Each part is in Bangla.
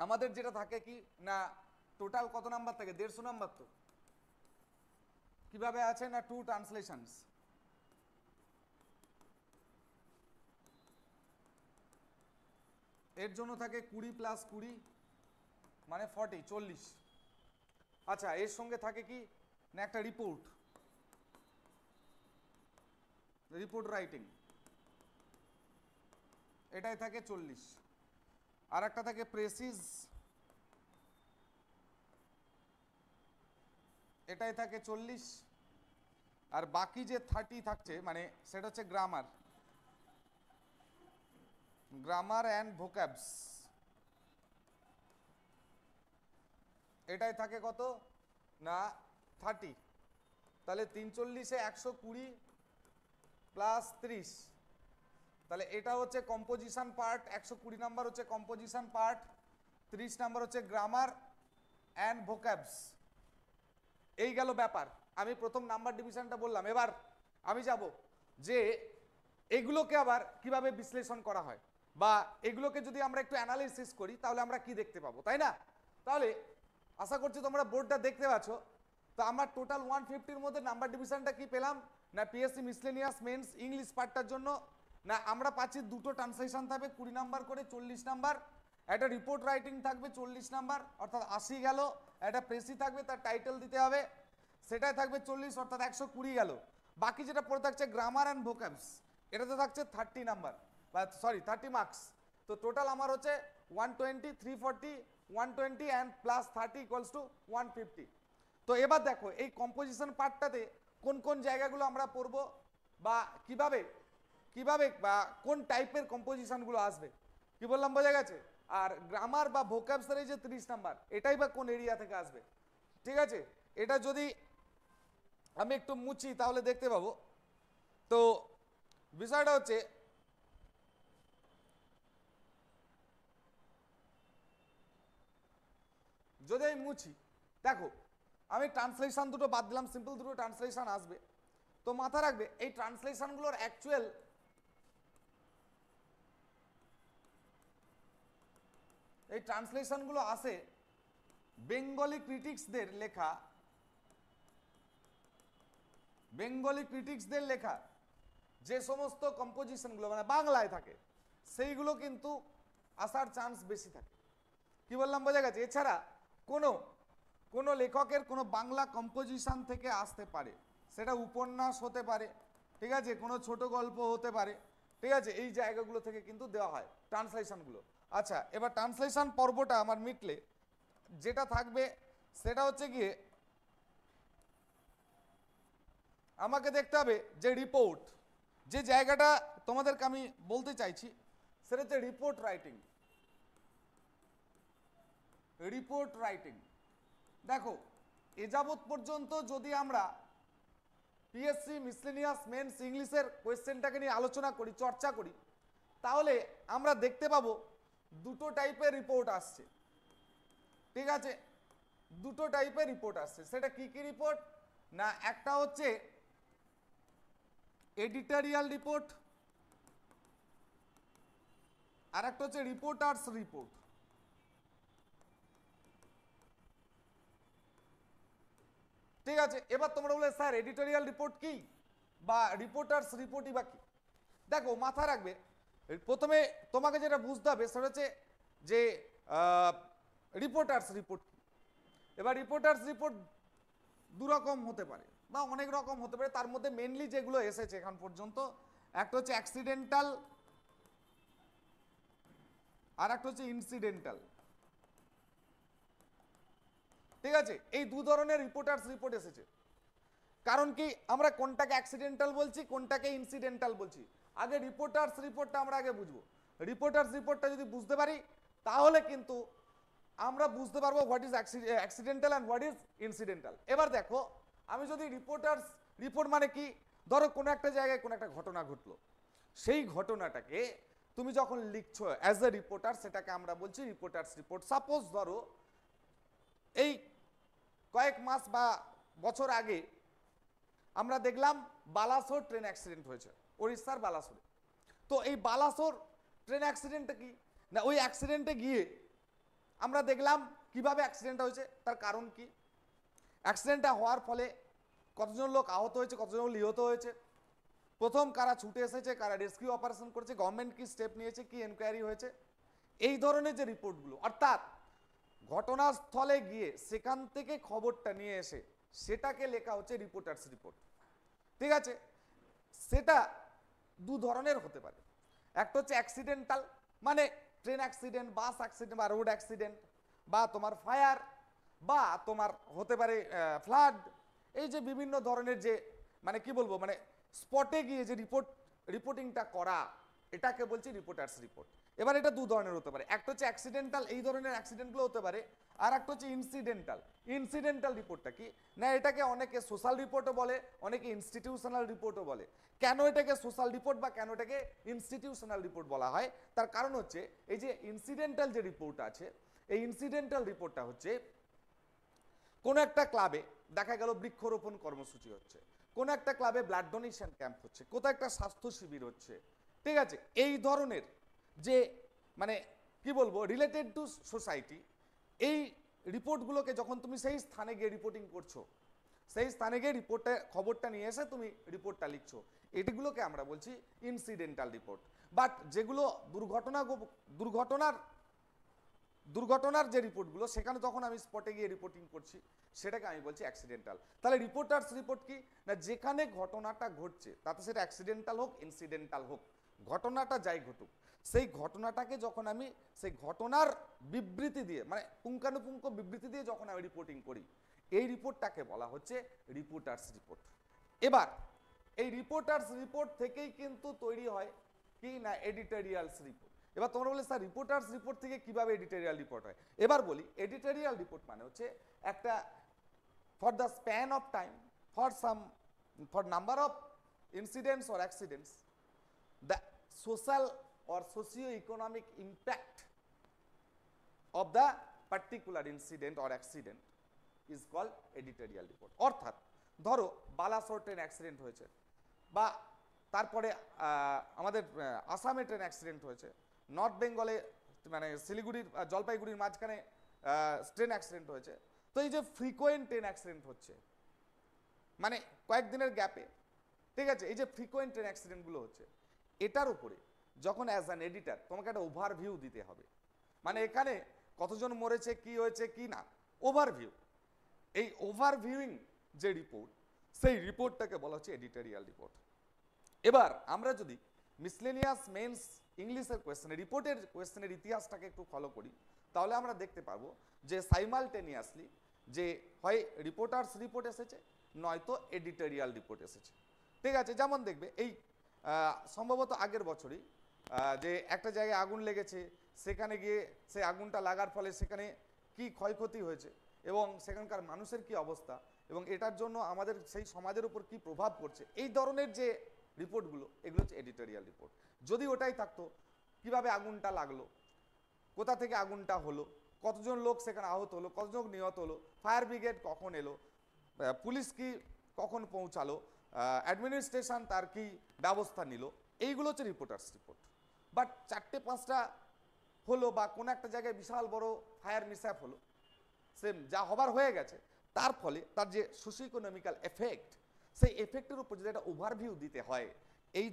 আমাদের যেটা থাকে কি না টোটাল কত নাম্বার থাকে 150 নাম্বার। তো কিভাবে আছে না 2 ট্রান্সলেশনস, এর জন্য থাকে 20 + 20 মানে 40। আচ্ছা, এর সঙ্গে থাকে কি না একটা রিপোর্ট রাইটিং, এটাই থাকে 40। আর একটা থাকে প্রেসিজ, এটাই থাকে 40। আর বাকি যে 30 থাকছে মানে সেটা হচ্ছে গ্রামার অ্যান্ড ভোক্যাবস, এটাই থাকে কত না 30। তাহলে 340-এ 120 + 30, তাহলে এটা হচ্ছে কম্পোজিশন পার্ট। 120 নাম্বার হচ্ছে কম্পোজিশন পার্ট, 30 নাম্বার হচ্ছে গ্রামার অ্যান্ড ভোক্যাবস। এই গেল ব্যাপার। আমি প্রথম নাম্বার ডিভিশনটা বললাম। এবার আমি যাব যে এগুলোকে আবার কিভাবে বিশ্লেষণ করা হয়, বা এগুলোকে যদি আমরা একটু অ্যানালিসিস করি তাহলে আমরা কি দেখতে পাবো, তাই না? তাহলে আশা করছি তোমরা বোর্ডটা দেখতে পাচ্ছ। তো আমরা টোটাল 150-র মধ্যে নাম্বার ডিভিশনটা কি পেলাম না পিএসসি মিসলেনিয়াস মেন্স ইংলিশ পার্টটার জন্য না আমরা পাচ্ছি দুটো ট্রান্সলেশন থাকবে 20 নাম্বার করে 40 নাম্বার, একটা রিপোর্ট রাইটিং থাকবে 40 নাম্বার অর্থাৎ 80 গেল, একটা প্রেসি থাকবে তার টাইটেল দিতে হবে সেটাই থাকবে 40 অর্থাৎ 120 গেল। বাকি যেটা পড়ে থাকছে গ্রামার অ্যান্ড ভোক্যাবস, এটাতে থাকছে 30 নাম্বার বা সরি 30 মার্কস। তো টোটাল আমার হচ্ছে 120, 340, 120 অ্যান্ড +30 = 150। তো এবার দেখো এই কম্পোজিশন পার্টটাতে কোন কোন জায়গাগুলো আমরা পড়বো বা কিভাবে বা কোন টাইপের কম্পোজিশনগুলো আসবে, কি বললাম বোঝা গেছে? আর গ্রামার বা ভোক্যাবসের এই যে 30 নাম্বার এটাই বা কোন এরিয়া থেকে আসবে, ঠিক আছে? এটা যদি আমি একটু মুছি তাহলে দেখতে পাবো। তো বিষয়টা হচ্ছে যদি আমি মুছি, দেখো আমি ট্রান্সলেশন দুটো বাদ দিলাম, সিম্পল দুটো ট্রান্সলেশন আসবে। তো মাথা রাখবে এই ট্রান্সলেশনগুলোর অ্যাকচুয়াল এই ট্রান্সলেশনগুলো আসে বেঙ্গলি ক্রিটিক্সদের লেখা যে সমস্ত কম্পোজিশনগুলো মানে বাংলায় থাকে সেইগুলো কিন্তু আসার চান্স বেশি থাকে। কি বললাম বোঝা গেছে? এছাড়া কোনো লেখকের কোনো বাংলা কম্পোজিশন থেকে আসতে পারে, সেটা উপন্যাস হতে পারে, ঠিক আছে, কোনো ছোট গল্প হতে পারে, ঠিক আছে, এই জায়গাগুলো থেকে কিন্তু দেওয়া হয় ট্রান্সলেশনগুলো। আচ্ছা, এবার ট্রান্সলেশন পর্বটা আমার মিটলে যেটা থাকবে সেটা হচ্ছে গিয়ে আমাকে দেখতে হবে যে রিপোর্ট, যে জায়গাটা তোমাদেরকে আমি বলতে চাইছি সেটা হচ্ছে রিপোর্ট রাইটিং। দেখো এ যাবৎ পর্যন্ত যদি আমরা পিএসসি মিসলেনিয়াস মেন্স ইংলিশের কোয়েশ্চেনটাকে নিয়ে আলোচনা করি, চর্চা করি, তাহলে আমরা দেখতে পাবো দুটো টাইপের রিপোর্ট আসছে, ঠিক আছে? দুটো টাইপের রিপোর্ট আসছে। সেটা কি কি রিপোর্ট না একটা হচ্ছে এডিটোরিয়াল রিপোর্ট আর একটা হচ্ছে রিপোর্টার্স রিপোর্ট। ঠিক আছে, এবার তোমরা বলে স্যার এডিটোরিয়াল রিপোর্ট কি বা রিপোর্টার্স রিপোর্টই বা কি? দেখো মাথা রাখবে প্রথমে তোমাকে যেটা বুঝতে হবে সেটা হচ্ছে যে রিপোর্টার্স রিপোর্ট কি। এবার রিপোর্টার্স রিপোর্ট দুরকম হতে পারে বা অনেক রকম হতে পারে, তার মধ্যে মেনলি যেগুলো এসেছে এখন পর্যন্ত একটা হচ্ছে অ্যাক্সিডেন্টাল আর একটা হচ্ছে ইনসিডেন্টাল, ঠিক আছে? এই দু ধরনের রিপোর্টার্স রিপোর্ট এসেছে। কারণ কি আমরা কোনটাকে অ্যাক্সিডেন্টাল বলছি কোনটাকে ইনসিডেন্টাল বলছি, আগে রিপোর্টার্স রিপোর্টটা আমরা আগে বুঝবো। রিপোর্টার্স রিপোর্টটা যদি বুঝতে পারি তাহলে কিন্তু আমরা বুঝতে পারবো what is accidental and what is incidental. এবার দেখো আমি যদি রিপোর্টার্স রিপোর্ট মানে কি, ধরো কোনো একটা জায়গায় কোনো একটা ঘটনা ঘটলো, সেই ঘটনাটাকে তুমি যখন লিখছো অ্যাজ এ রিপোর্টার সেটাকে আমরা বলছি রিপোর্টার্স রিপোর্ট। সাপোজ ধরো এই কয়েক মাস বা বছর আগে আমরা দেখলাম বালাসোর ট্রেন অ্যাক্সিডেন্ট হয়েছে, ওড়িশার বালাসোরে। তো এই বালাসোর ট্রেন অ্যাক্সিডেন্টটা কি না ওই অ্যাক্সিডেন্টে গিয়ে আমরা দেখলাম কিভাবে অ্যাক্সিডেন্টটা হয়েছে, তার কারণ কি, অ্যাক্সিডেন্টটা হওয়ার ফলে কতজন লোক আহত হয়েছে, কতজন লোক নিহত হয়েছে, প্রথম কারা ছুটে এসেছে, কারা রেস্কিউ অপারেশন করেছে, গভর্নমেন্ট কি স্টেপ নিয়েছে, কি এনকোয়ারি হয়েছে, এই ধরনের যে রিপোর্টগুলো, অর্থাৎ ঘটনাস্থলে গিয়ে সেখান থেকে খবরটা নিয়ে এসে সেটাকে লেখা হচ্ছে রিপোর্টার্স রিপোর্ট। ঠিক আছে, সেটা দু ধরনের হতে পারে। একটা হচ্ছে অ্যাক্সিডেন্টাল, মানে ট্রেন অ্যাক্সিডেন্ট, বাস অ্যাক্সিডেন্ট বা রোড অ্যাক্সিডেন্ট, বা তোমার ফায়ার, বা তোমার হতে পারে ফ্লাড, এই যে বিভিন্ন ধরনের যে মানে কি বলবো, মানে স্পটে গিয়ে যে রিপোর্টিংটা করা, এটাকে বলছি রিপোর্টার্স রিপোর্ট। এবার এটা দু ধরনের হতে পারে, একটা হচ্ছে অ্যাক্সিডেন্টাল, এই ধরনের অ্যাক্সিডেন্টগুলো হতে পারে, আর একটা হচ্ছে ইনসিডেন্টাল। ইনসিডেন্টাল রিপোর্টটা কি না, এটাকে অনেকে সোশ্যাল রিপোর্টও বলে, অনেকে ইনস্টিটিউশনাল রিপোর্টও বলে। কেন এটাকে সোশ্যাল রিপোর্ট বা কেন এটাকে ইনস্টিটিউশনাল রিপোর্ট বলা হয়, তার কারণ হচ্ছে এই যে ইনসিডেন্টাল যে রিপোর্ট আছে, এই ইনসিডেন্টাল রিপোর্টটা হচ্ছে কোনো একটা ক্লাবে দেখা গেল বৃক্ষরোপণ কর্মসূচি হচ্ছে, কোনো একটা ক্লাবে ব্লাড ডোনেশন ক্যাম্প হচ্ছে, কোথাও একটা স্বাস্থ্য শিবির হচ্ছে, ঠিক আছে, এই ধরনের যে মানে কি বলবো রিলেটেড টু সোসাইটি, এই রিপোর্টগুলোকে যখন তুমি সেই স্থানে গিয়ে রিপোর্টিং করছো, সেই স্থানে গিয়ে রিপোর্টটা খবরটা নিয়ে এসে তুমি রিপোর্টটা লিখছো, এটিগুলোকে আমরা বলছি ইনসিডেন্টাল রিপোর্ট। বাট যেগুলো দুর্ঘটনার যে রিপোর্টগুলো, সেখানে তখন আমি স্পটে গিয়ে রিপোর্টিং করছি, সেটাকে আমি বলছি অ্যাক্সিডেন্টাল। তাহলে রিপোর্টার্স রিপোর্ট কি না, যেখানে ঘটনাটা ঘটছে তাতে সেটা অ্যাক্সিডেন্টাল হোক ইনসিডেন্টাল হোক, ঘটনাটা যাই ঘটুক, সেই ঘটনাটাকে যখন আমি সেই ঘটনার বিবৃতি দিয়ে মানে পুঙ্খানুপুঙ্খ বিবৃতি দিয়ে যখন আমি রিপোর্টিং করি, এই রিপোর্টটাকে বলা হচ্ছে রিপোর্টার্স রিপোর্ট। এবার এই রিপোর্টার্স রিপোর্ট থেকেই কিন্তু তৈরি হয় কি না এডিটোরিয়ালস রিপোর্ট। এবার তোমরা বলে স্যার রিপোর্টার্স রিপোর্ট থেকে কিভাবে এডিটোরিয়াল রিপোর্ট হয়, এবার বলি এডিটোরিয়াল রিপোর্ট মানে হচ্ছে একটা for the span of time, for number of incidents or accidents, the social or socio-economic impact of the particular incident or accident is called editorial report। অর্থাৎ ধরো বালাসোর ট্রেন অ্যাক্সিডেন্ট হয়েছে, বা তারপরে আমাদের আসামে ট্রেন অ্যাক্সিডেন্ট হয়েছে, নর্থ বেঙ্গলে মানে শিলিগুড়ির জলপাইগুড়ির মাঝখানে ট্রেন অ্যাক্সিডেন্ট হয়েছে। তো এই যে ফ্রিকোয়েন্ট ট্রেন অ্যাক্সিডেন্ট হচ্ছে মানে কয়েকদিনের গ্যাপে, ঠিক আছে, এই যে ফ্রিকোয়েন্ট ট্রেন অ্যাক্সিডেন্টগুলো হচ্ছে, এটার উপরে যখন অ্যাজ অ্যান এডিটর তোমাকে একটা ওভারভিউ দিতে হবে, মানে এখানে কতজন মরেছে, কি হয়েছে কি না, ওভারভিউ, এই ওভারভিউইং যে রিপোর্ট, সেই রিপোর্টটাকে বলা হচ্ছে এডিটোরিয়াল রিপোর্ট। এবার আমরা যদি মিসলেনিয়াস মেন্স ইংলিশের কোয়েশ্চেনে রিপোর্টের কোয়েশ্চেনের ইতিহাসটাকে একটু ফলো করি, তাহলে আমরা দেখতে পারবো যে সাইমালটেনিয়াসলি যে হয় রিপোর্টার্স রিপোর্ট এসেছে, নয়তো এডিটোরিয়াল রিপোর্ট এসেছে। ঠিক আছে, যেমন দেখবে এই সম্ভবত আগের বছরই যে একটা জায়গায় আগুন লেগেছে, সেখানে গিয়ে সেই আগুনটা লাগার ফলে সেখানে কি ক্ষয়ক্ষতি হয়েছে এবং সেখানকার মানুষের কি অবস্থা এবং এটার জন্য আমাদের সেই সমাজের উপর কি প্রভাব পড়ছে, এই ধরনের যে রিপোর্টগুলো, এগুলো হচ্ছে এডিটোরিয়াল রিপোর্ট। যদি ওটাই থাকতো কিভাবে আগুনটা লাগলো, কোথা থেকে আগুনটা হলো, কতজন লোক সেখানে আহত হলো, কতজন নিহত হলো, ফায়ার ব্রিগেড কখন এলো, পুলিশ কি কখন পৌঁছালো, অ্যাডমিনিস্ট্রেশন তার কি ব্যবস্থা নিল, এইগুলো হচ্ছে রিপোর্টার্স রিপোর্ট। বাট 4-5টা হলো বা কোনো একটা জায়গায় বিশাল বড় ফায়ার মিসঅ্যাপ হলো, সেম যা হবার হয়ে গেছে, তার ফলে তার যে সোশিও ইকোনমিক্যাল এফেক্ট, সেই এফেক্টের উপর যদি একটা ওভারভিউ দিতে হয়, এই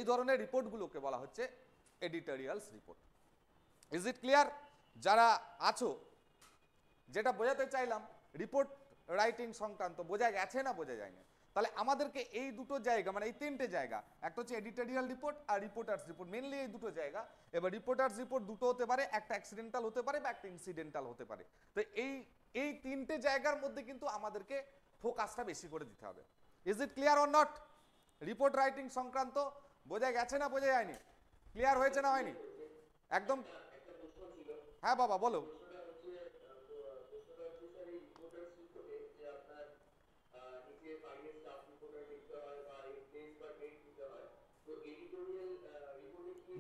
ধরনের রিপোর্টগুলোকে বলা হচ্ছে এডিটোরিয়ালস রিপোর্ট। Is it clear? যারা আছো, যেটা বোঝাতে চাইলাম রিপোর্ট রাইটিং সংক্রান্ত বোঝা গেছে না বোঝা যায়নি, তাহলে আমাদেরকে এই দুটো জায়গা মানে এই 3টে জায়গা, একটা হচ্ছে এডিটোরিয়াল রিপোর্ট আর রিপোর্টার্স রিপোর্ট, মেনলি এই দুটো জায়গা। এবার রিপোর্টার্স রিপোর্ট দুটো হতে পারে, একটা অ্যাক্সিডেন্টাল হতে পারে বা একটা ইনসিডেন্টাল হতে পারে। তো এই 3টে জায়গার মধ্যে কিন্তু আমাদেরকে ফোকাসটা বেশি করে দিতে হবে। Is it clear or not? Report writing সংক্রান্ত বোঝা গেছে না বোঝা যায়নি? ক্লিয়ার হয়েছে না হয়নি? একদম। হ্যাঁ বাবা বলো।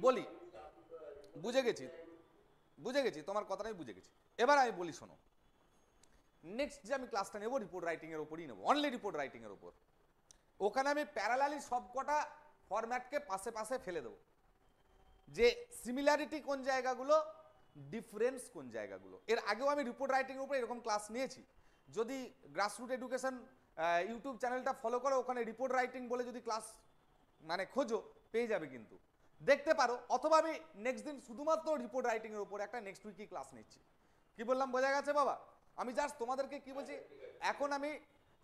বলি, বুঝে গেছি তোমার কথাটা আমি বুঝে গেছি। এবার আমি বলি শোনো, নেক্সট যে আমি ক্লাসটা নেব রিপোর্ট রাইটিং এর উপরই নেব, অনলি রিপোর্ট রাইটিং এর উপর। ওখানে আমি প্যারালালি সবকটা ফরম্যাটকে পাশে পাশে ফেলে দেবো। যে সিমিলারিটি কোন জায়গাগুলো, ডিফারেন্স কোন জায়গাগুলো। এর আগেও আমি রিপোর্ট রাইটিং এর উপরে এরকম ক্লাস নিয়েছি, যদি গ্রাসরুট এডুকেশন ইউটিউব চ্যানেলটা ফলো করো, ওখানে রিপোর্ট রাইটিং বলে যদি ক্লাস মানে খোঁজো পেয়ে যাবে, কিন্তু দেখতে পারো। অথবা আমি নেক্সট দিন শুধুমাত্র রিপোর্ট রাইটিং এর উপর একটা নেক্সট উইকই ক্লাস নিচ্ছি। কি বললাম বোঝা গেছে বাবা? আমি জাস্ট তোমাদেরকে কি বলছি, এখন আমি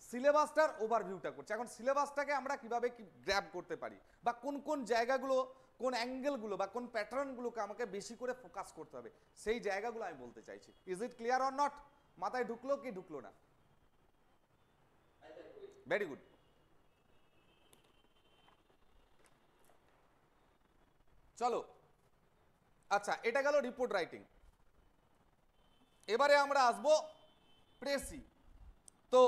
সিলেবাসটার ওভারভিউটা করছি। এখন সিলেবাসটাকে আমরা কিভাবে কি গ্র্যাব করতে পারি, বা কোন কোন জায়গাগুলো, কোন অ্যাঙ্গেলগুলো বা কোন প্যাটার্নগুলোকে আমাকে বেশি করে ফোকাস করতে হবে, সেই জায়গাগুলো আমি বলতে চাইছি। Is it clear or not? মাথায় ঢুকলো কি ঢুকলো না? Very good. চলো, আচ্ছা এটা গেল রিপোর্ট রাইটিং। এবারে আমরা আসবো প্রেসি। তো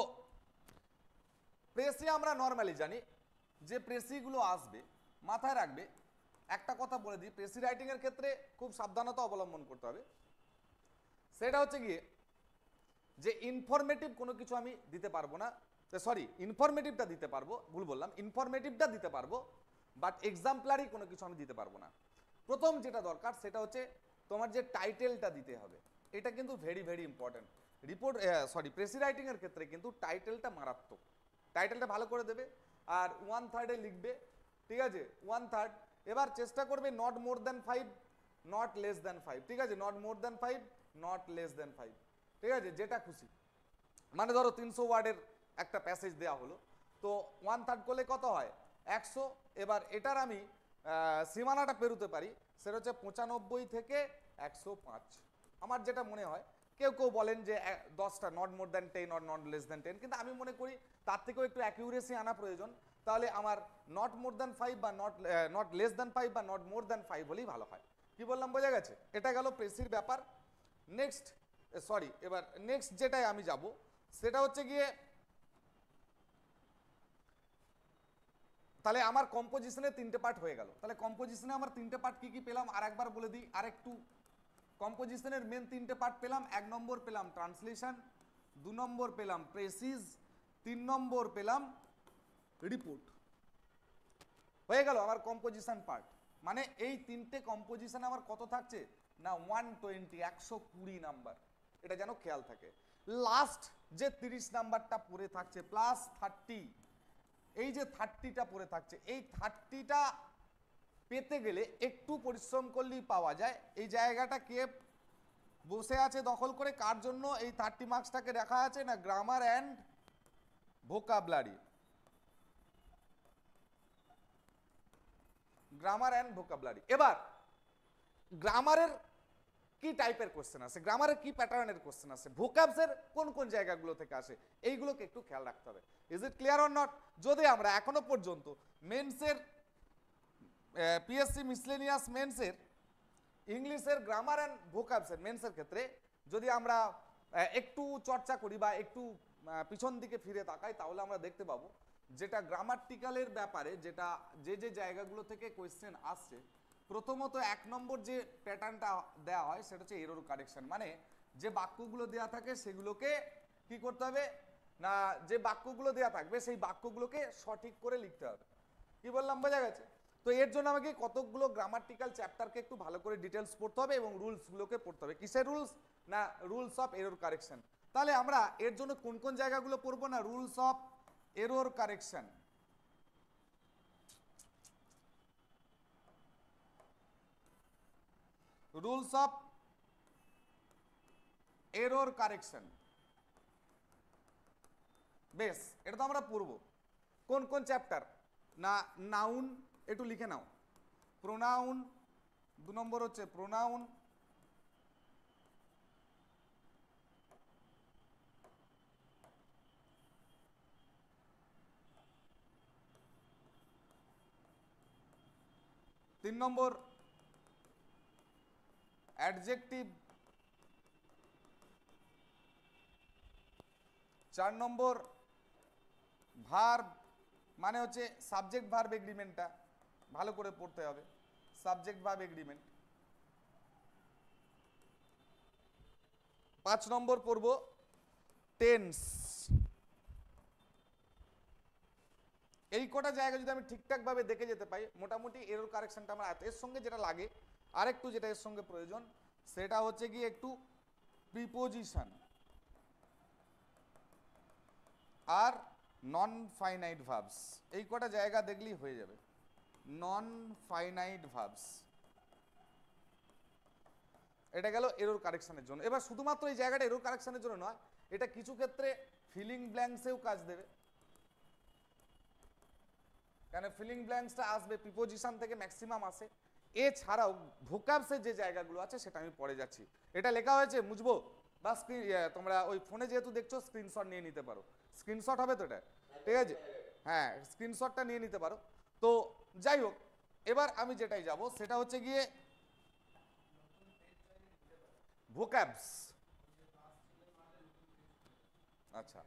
প্রেসি আমরা নর্মালি জানি যে প্রেসিগুলো আসবে, মাথায় রাখবে একটা কথা বলে দিই, প্রেসি রাইটিং এর ক্ষেত্রে খুব সাবধানতা অবলম্বন করতে হবে। সেটা হচ্ছে গিয়ে যে ইনফরমেটিভ কোনো কিছু আমি দিতে পারবো না, সরি ইনফরমেটিভটা দিতে পারবো, ভুল বললাম, ইনফরমেটিভটা দিতে পারবো, বাট এক্সাম্পলারি কোনো কিছু আমি দিতে পারবো না। প্রথম যেটা দরকার সেটা হচ্ছে তোমার যে টাইটেলটা দিতে হবে, এটা কিন্তু very very important. Report sorry precis writing এর ক্ষেত্রে কিন্তু টাইটেলটা মারাত্মক। টাইটেলটা ভালো করে দেবে আর 1/3 লিখবে, ঠিক আছে, 1/3। এবার চেষ্টা করবে not more than 5, not less than 5, ঠিক আছে, not more than 5, not less than 5, ঠিক আছে, যেটা খুশি। মানে ধরো 300 ওয়ার্ডের একটা প্যাসেজ দেওয়া হলো, তো 1/3 করলে কত হয়, 100। এবার এটার আমি সীমানাটা পেরোতে পারি, সেটা হচ্ছে 95 থেকে 105। আমার যেটা মনে হয়, কেউ কেউ বলেন যে 10টা, not more than 10 or not less than 10, কিন্তু আমি মনে করি তার থেকেও একটু অ্যাকিউরেসি আনা প্রয়োজন। তাহলে আমার নট মোর দ্যান 5 বা নট লেস দ্যান 5 বা নট মোর দ্যান 5 হলেই ভালো হয়। কি বললাম বোঝা গেছে? এটা গেল প্রেসির ব্যাপার। নেক্সট সরি এবার নেক্সট যেটাই আমি যাব সেটা হচ্ছে গিয়ে, তাহলে আমার কম্পোজিশনের 3টে পার্ট হয়ে গেল। তাহলে কম্পোজিশনে আমার 3টে পার্ট কি কি পেলাম আর একবার বলে দিই, আর একটু। কম্পোজিশনের মেন 3টে পার্ট পেলাম। 1 নম্বর পেলাম ট্রান্সলেশন, 2 নম্বর পেলাম প্রেসিজ, 3 নম্বর পেলাম রিপোর্ট। হয়ে গেল আমার কম্পোজিশন পার্ট। মানে এই 3টে কম্পোজিশন আমার কত থাকছে না 120, 120 নাম্বার। এটা যেন খেয়াল থাকে। লাস্ট যে 30 নাম্বারটা পড়ে থাকছে প্লাস 30, এই যে 30টা পড়ে থাকছে, এই 30টা পেতে গেলে একটু পরিশ্রম করলেই পাওয়া যায়। এই জায়গাটা কে বসে আছে দখল করে, কার জন্য এই 30 মার্কসটাকে রাখা আছে না, grammar and vocabulary. Grammar and vocabulary. এবার গ্রামারের কি টাইপের কোশ্চেন আসে, গ্রামারের কি প্যাটার্নের কোশ্চেন আসে, ভোকাবসের কোন কোন জায়গাগুলো থেকে আসে, এইগুলোকে একটু খেয়াল রাখতে হবে। Is it clear or not? যদি আমরা এখনো পর্যন্ত মেন্সের পিএসসি মিসলেনিয়াস মেন্সের ইংলিশের গ্রামার অ্যান্ড ভোকাবসের মেন্সের ক্ষেত্রে যদি আমরা একটু চর্চা করি বা একটু পিছন দিকে ফিরে তাকাই, তাহলে আমরা দেখতে পাবো যেটা গ্রামাটিক্যালের ব্যাপারে, যেটা যে যে জায়গাগুলো থেকে কোয়েশ্চেন আসছে, প্রথমত 1 নম্বর যে প্যাটার্নটা দেওয়া হয় সেটা হচ্ছে এরর কারেকশন। মানে যে বাক্যগুলো দেওয়া থাকে সেগুলোকে কি করতে হবে না, যে বাক্যগুলো দেওয়া থাকবে সেই বাক্যগুলোকে সঠিক করে লিখতে হবে। কি বললাম বোঝা গেছে? তো এর জন্য আমাকে কতগুলো গ্রামাটিক্যাল চ্যাপ্টারকে একটু ভালো করে ডিটেলস পড়তে হবে এবং রুলসগুলোকে পড়তে হবে। কিসের রুলস না, রুলস অফ এরর কারেকশন। তাহলে আমরা এর জন্য কোন কোন জায়গাগুলো পড়বো না, rules of error correction. Rules of error correction, বেশ এটা তো আমরা পড়বো। কোন কোন চ্যাপ্টার না, নাউন একটু লিখে নাও, প্রোনাউন, 2 নম্বর হচ্ছে প্রোনাউন, তিন নম্বর অ্যাডজেক্টিভ, 4 নম্বর ভার্ব, মানে হচ্ছে সাবজেক্ট ভার্ব এগ্রিমেন্টটা ভালো করে পড়তে হবে, সাবজেক্ট ভার্ব এগ্রিমেন্ট। 5 নম্বর পড়ব টেন্স। এই কটা জায়গা যদি আমি ঠিকঠাক ভাবে দেখে যেতে পাই, মোটামুটি এরর কারেকশনটা আমার এর সঙ্গে যেটা লাগে আরেকটু যেটা এর সঙ্গে প্রয়োজন সেটা হচ্ছে কি একটু প্রিপোজিশন আর নন ফাইনাইট ভার্বস, এই কটা জায়গা দেখলেই হয়ে যাবে। নন ফাইনাইট ভার্বস, এটা গেল এরর কারেকশনের জন্য। এবার শুধুমাত্র এই জায়গাটা এরর কারেকশনের জন্য নয়, এটা কিছু ক্ষেত্রে ফিলিং ব্ল্যাঙ্কসেও কাজ দেবে। কেন ফিলিং ব্ল্যাঙ্কসটা আসবে প্রিপোজিশন থেকে ম্যাক্সিমাম আসে। এছাড়াও ভোকাবসের যে জায়গাগুলো আছে সেটা আমি পরে যাচ্ছি। এটা লেখা হয়েছে মুছবো বা স্ক্রিন, তোমরা ওই ফোনে যেহেতু দেখছো স্ক্রিনশট নিয়ে নিতে পারো, স্ক্রিনশট হবে তো এটা, ঠিক আছে? হ্যাঁ, স্ক্রিনশটটা নিয়ে নিতে পারো। তো যাই হোক, এবার আমি যেটাই যাব সেটা হচ্ছে গিয়ে ভোকাবস। আচ্ছা,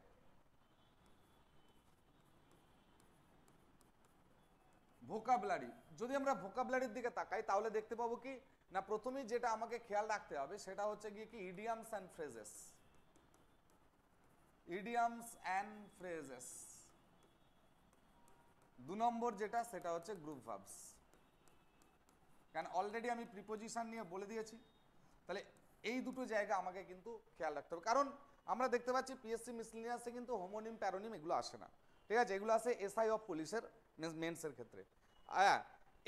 ভোকাবুলারি, যদি আমরা ভোকাবুলারির দিকে তাকাই তাহলে দেখতে পাবো কি না, প্রথমেই যেটা আমাকে খেয়াল রাখতে হবে সেটা হচ্ছে গিয়ে কি idioms and phrases. Idioms and phrases. 2 নম্বর যেটা সেটা হচ্ছে গ্রুপ ভার্বস। কারণ অলরেডি আমি প্রিপোজিশন নিয়ে বলে দিয়েছি, তাহলে এই দুটো জায়গা আমাকে কিন্তু খেয়াল রাখতে হবে। কারণ আমরা দেখতে পাচ্ছি পিএসসি মিসলিনিয়াসে কিন্তু হোমোনিম প্যারোনিম এগুলো আসে না, ঠিক আছে? এগুলো আসে এসআই অফ পুলিশের মেন্সের ক্ষেত্রে।